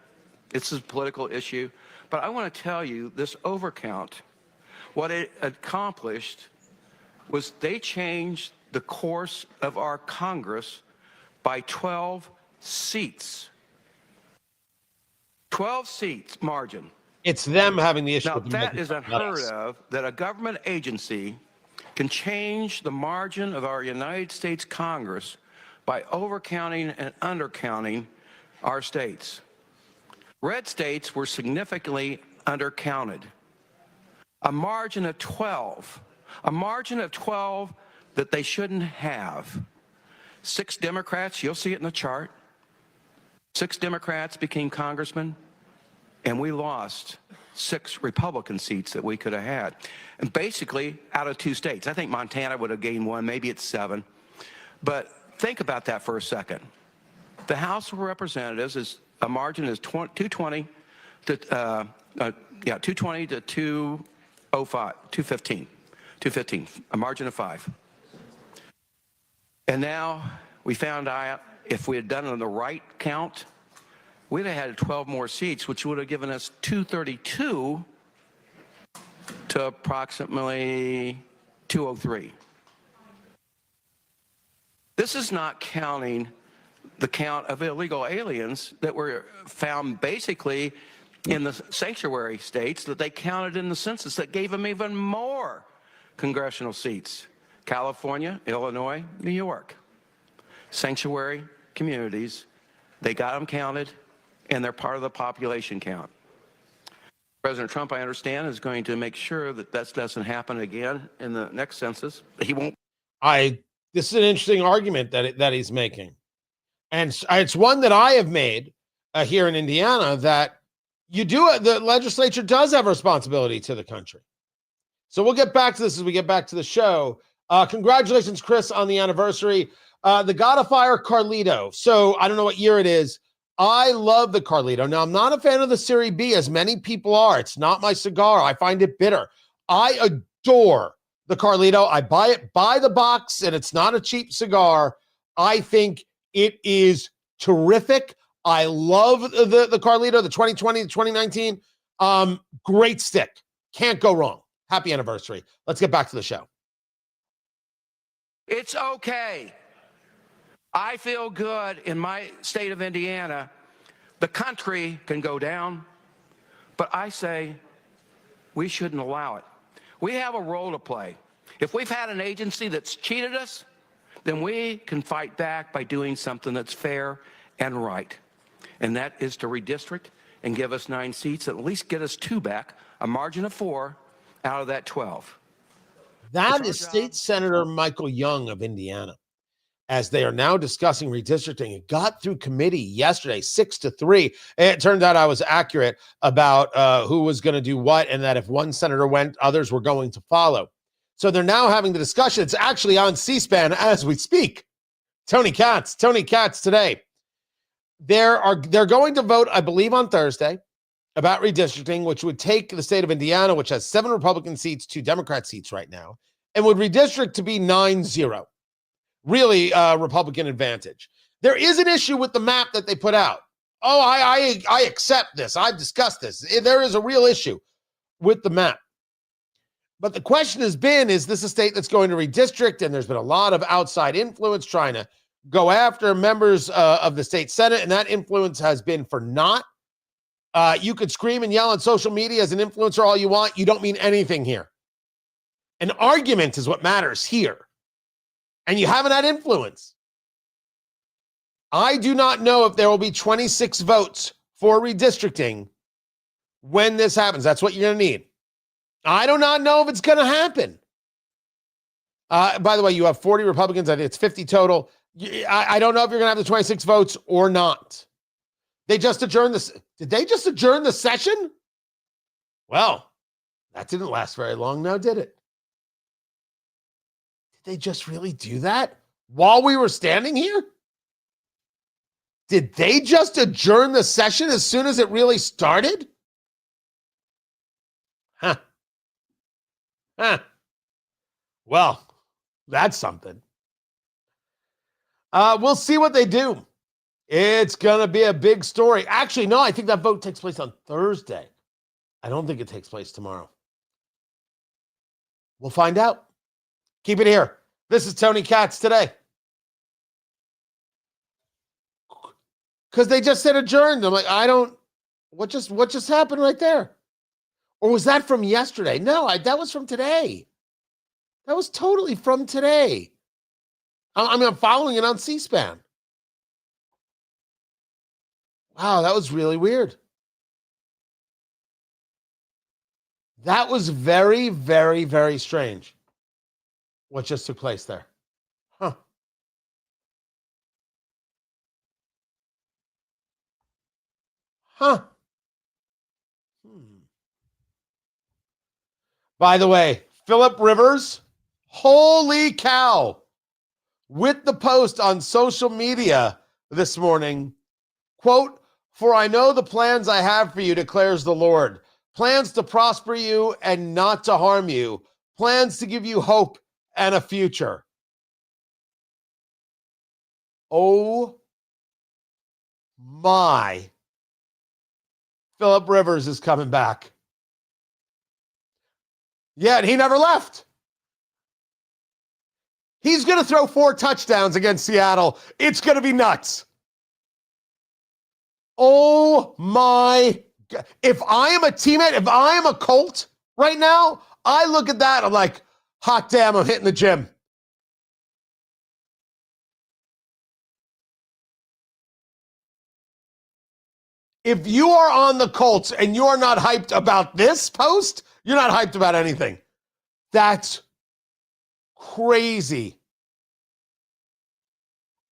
It's a political issue. But I want to tell you, this overcount, what it accomplished was they changed the course of our Congress by 12 seats. 12 seats margin. It's them having the issue. Now, with that is unheard of, that a government agency can change the margin of our United States Congress by overcounting and undercounting our states. Red states were significantly undercounted. A margin of 12. A margin of 12 that they shouldn't have. 6 Democrats, you'll see it in the chart. 6 Democrats became congressmen, and we lost 6 Republican seats that we could have had. And basically, out of 2 states. I think Montana would have gained 1, maybe it's 7. But think about that for a second. The House of Representatives is a margin is 220 to 220 to 205, 215, a margin of 5. And now we found out if we had done it on the right count, we'd have had 12 more seats, which would have given us 232 to approximately 203. This is not counting the count of illegal aliens that were found basically in the sanctuary states that they counted in the census that gave them even more congressional seats. California, Illinois, New York. Sanctuary communities They got them counted, and they're part of the population count. President Trump, I understand, is going to make sure that doesn't happen again in the next census. He won't. This is an interesting argument that he's making. And it's one that I have made here in Indiana, that the legislature does have a responsibility to the country. So we'll get back to this as we get back to the show. Congratulations, Chris, on the anniversary. The God of Fire Carlito. So I don't know what year it is. I love the Carlito. Now, I'm not a fan of the Serie B, as many people are. It's not my cigar. I find it bitter. I adore the Carlito. I buy it by the box, and it's not a cheap cigar. I think it is terrific. I love the Carlito, the 2020, the 2019. Great stick. Can't go wrong. Happy anniversary. Let's get back to the show. It's okay. I feel good in my state of Indiana. The country can go down, but I say we shouldn't allow it. We have a role to play. If we've had an agency that's cheated us, then we can fight back by doing something that's fair and right. And that is to redistrict and give us 9 seats, at least get us 2 back, a margin of 4 out of that 12. That is State Senator Michael Young of Indiana, as they are now discussing redistricting. It got through committee yesterday, 6-3. It turned out I was accurate about who was going to do what, and that if one senator went, others were going to follow. So they're now having the discussion. It's actually on C-SPAN as we speak. Tony Katz today. They're going to vote, I believe, on Thursday about redistricting, which would take the state of Indiana, which has 7 Republican seats, 2 Democrat seats right now, and would redistrict to be 9-0. Really Republican advantage. There is an issue with the map that they put out. Oh, I accept this. I've discussed this. There is a real issue with the map. But the question has been, is this a state that's going to redistrict? And there's been a lot of outside influence trying to go after members of the state Senate, and that influence has been for naught. You could scream and yell on social media as an influencer all you want. You don't mean anything here. An argument is what matters here. And you haven't had influence. I do not know if there will be 26 votes for redistricting when this happens. That's what you're going to need. I do not know if it's going to happen. By the way, you have 40 Republicans. I think it's 50 total. I don't know if you're going to have the 26 votes or not. They just adjourned this. Did they just adjourn the session? Well, that didn't last very long now, did it? Did they just really do that while we were standing here? Did they just adjourn the session as soon as it really started? Huh. Well, that's something. We'll see what they do. It's going to be a big story. Actually, no, I think that vote takes place on Thursday. I don't think it takes place tomorrow. We'll find out. Keep it here. This is Tony Katz today. Because they just said adjourned. I'm like, what just happened right there? Or was that from yesterday? No, that was from today. That was totally from today. I'm following it on C-SPAN. Wow, that was really weird. That was very, very, very strange. What just took place there? Huh. Huh. By the way, Philip Rivers, holy cow, with the post on social media this morning, quote, "For I know the plans I have for you, declares the Lord, plans to prosper you and not to harm you, plans to give you hope and a future." Oh my. Philip Rivers is coming back. Yeah, and he never left. He's going to throw 4 touchdowns against Seattle. It's going to be nuts. Oh my God. If I am a teammate, if I am a Colt right now, I look at that, I'm like, hot damn, I'm hitting the gym. If you are on the Colts and you're not hyped about this post, you're not hyped about anything. That's crazy.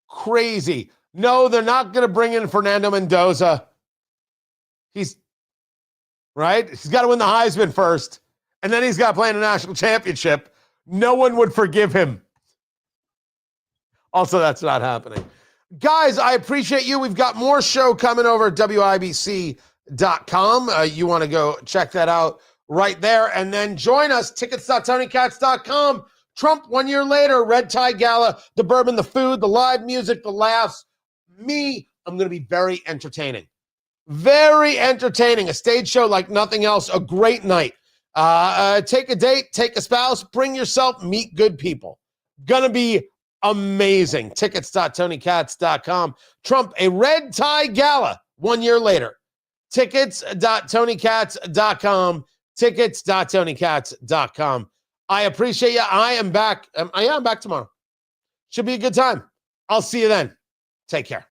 Crazy. No, they're not going to bring in Fernando Mendoza. He's right. He's got to win the Heisman first, and then he's got to play in a national championship. No one would forgive him. Also, that's not happening. Guys, I appreciate you. We've got more show coming over at WIBC.com. You want to go check that out right there. And then join us, tickets.TonyKatz.com. Trump 1 year later, Red Tie Gala, the bourbon, the food, the live music, the laughs. Me, I'm going to be very entertaining. Very entertaining. A stage show like nothing else. A great night. Take a date, take a spouse, bring yourself, meet good people. Gonna be amazing. Tickets.TonyKatz.com. Trump, a Red Tie Gala 1 year later. Tickets.TonyKatz.com. Tickets.TonyKatz.com. I appreciate you. I am back. I'm back tomorrow. Should be a good time. I'll see you then. Take care.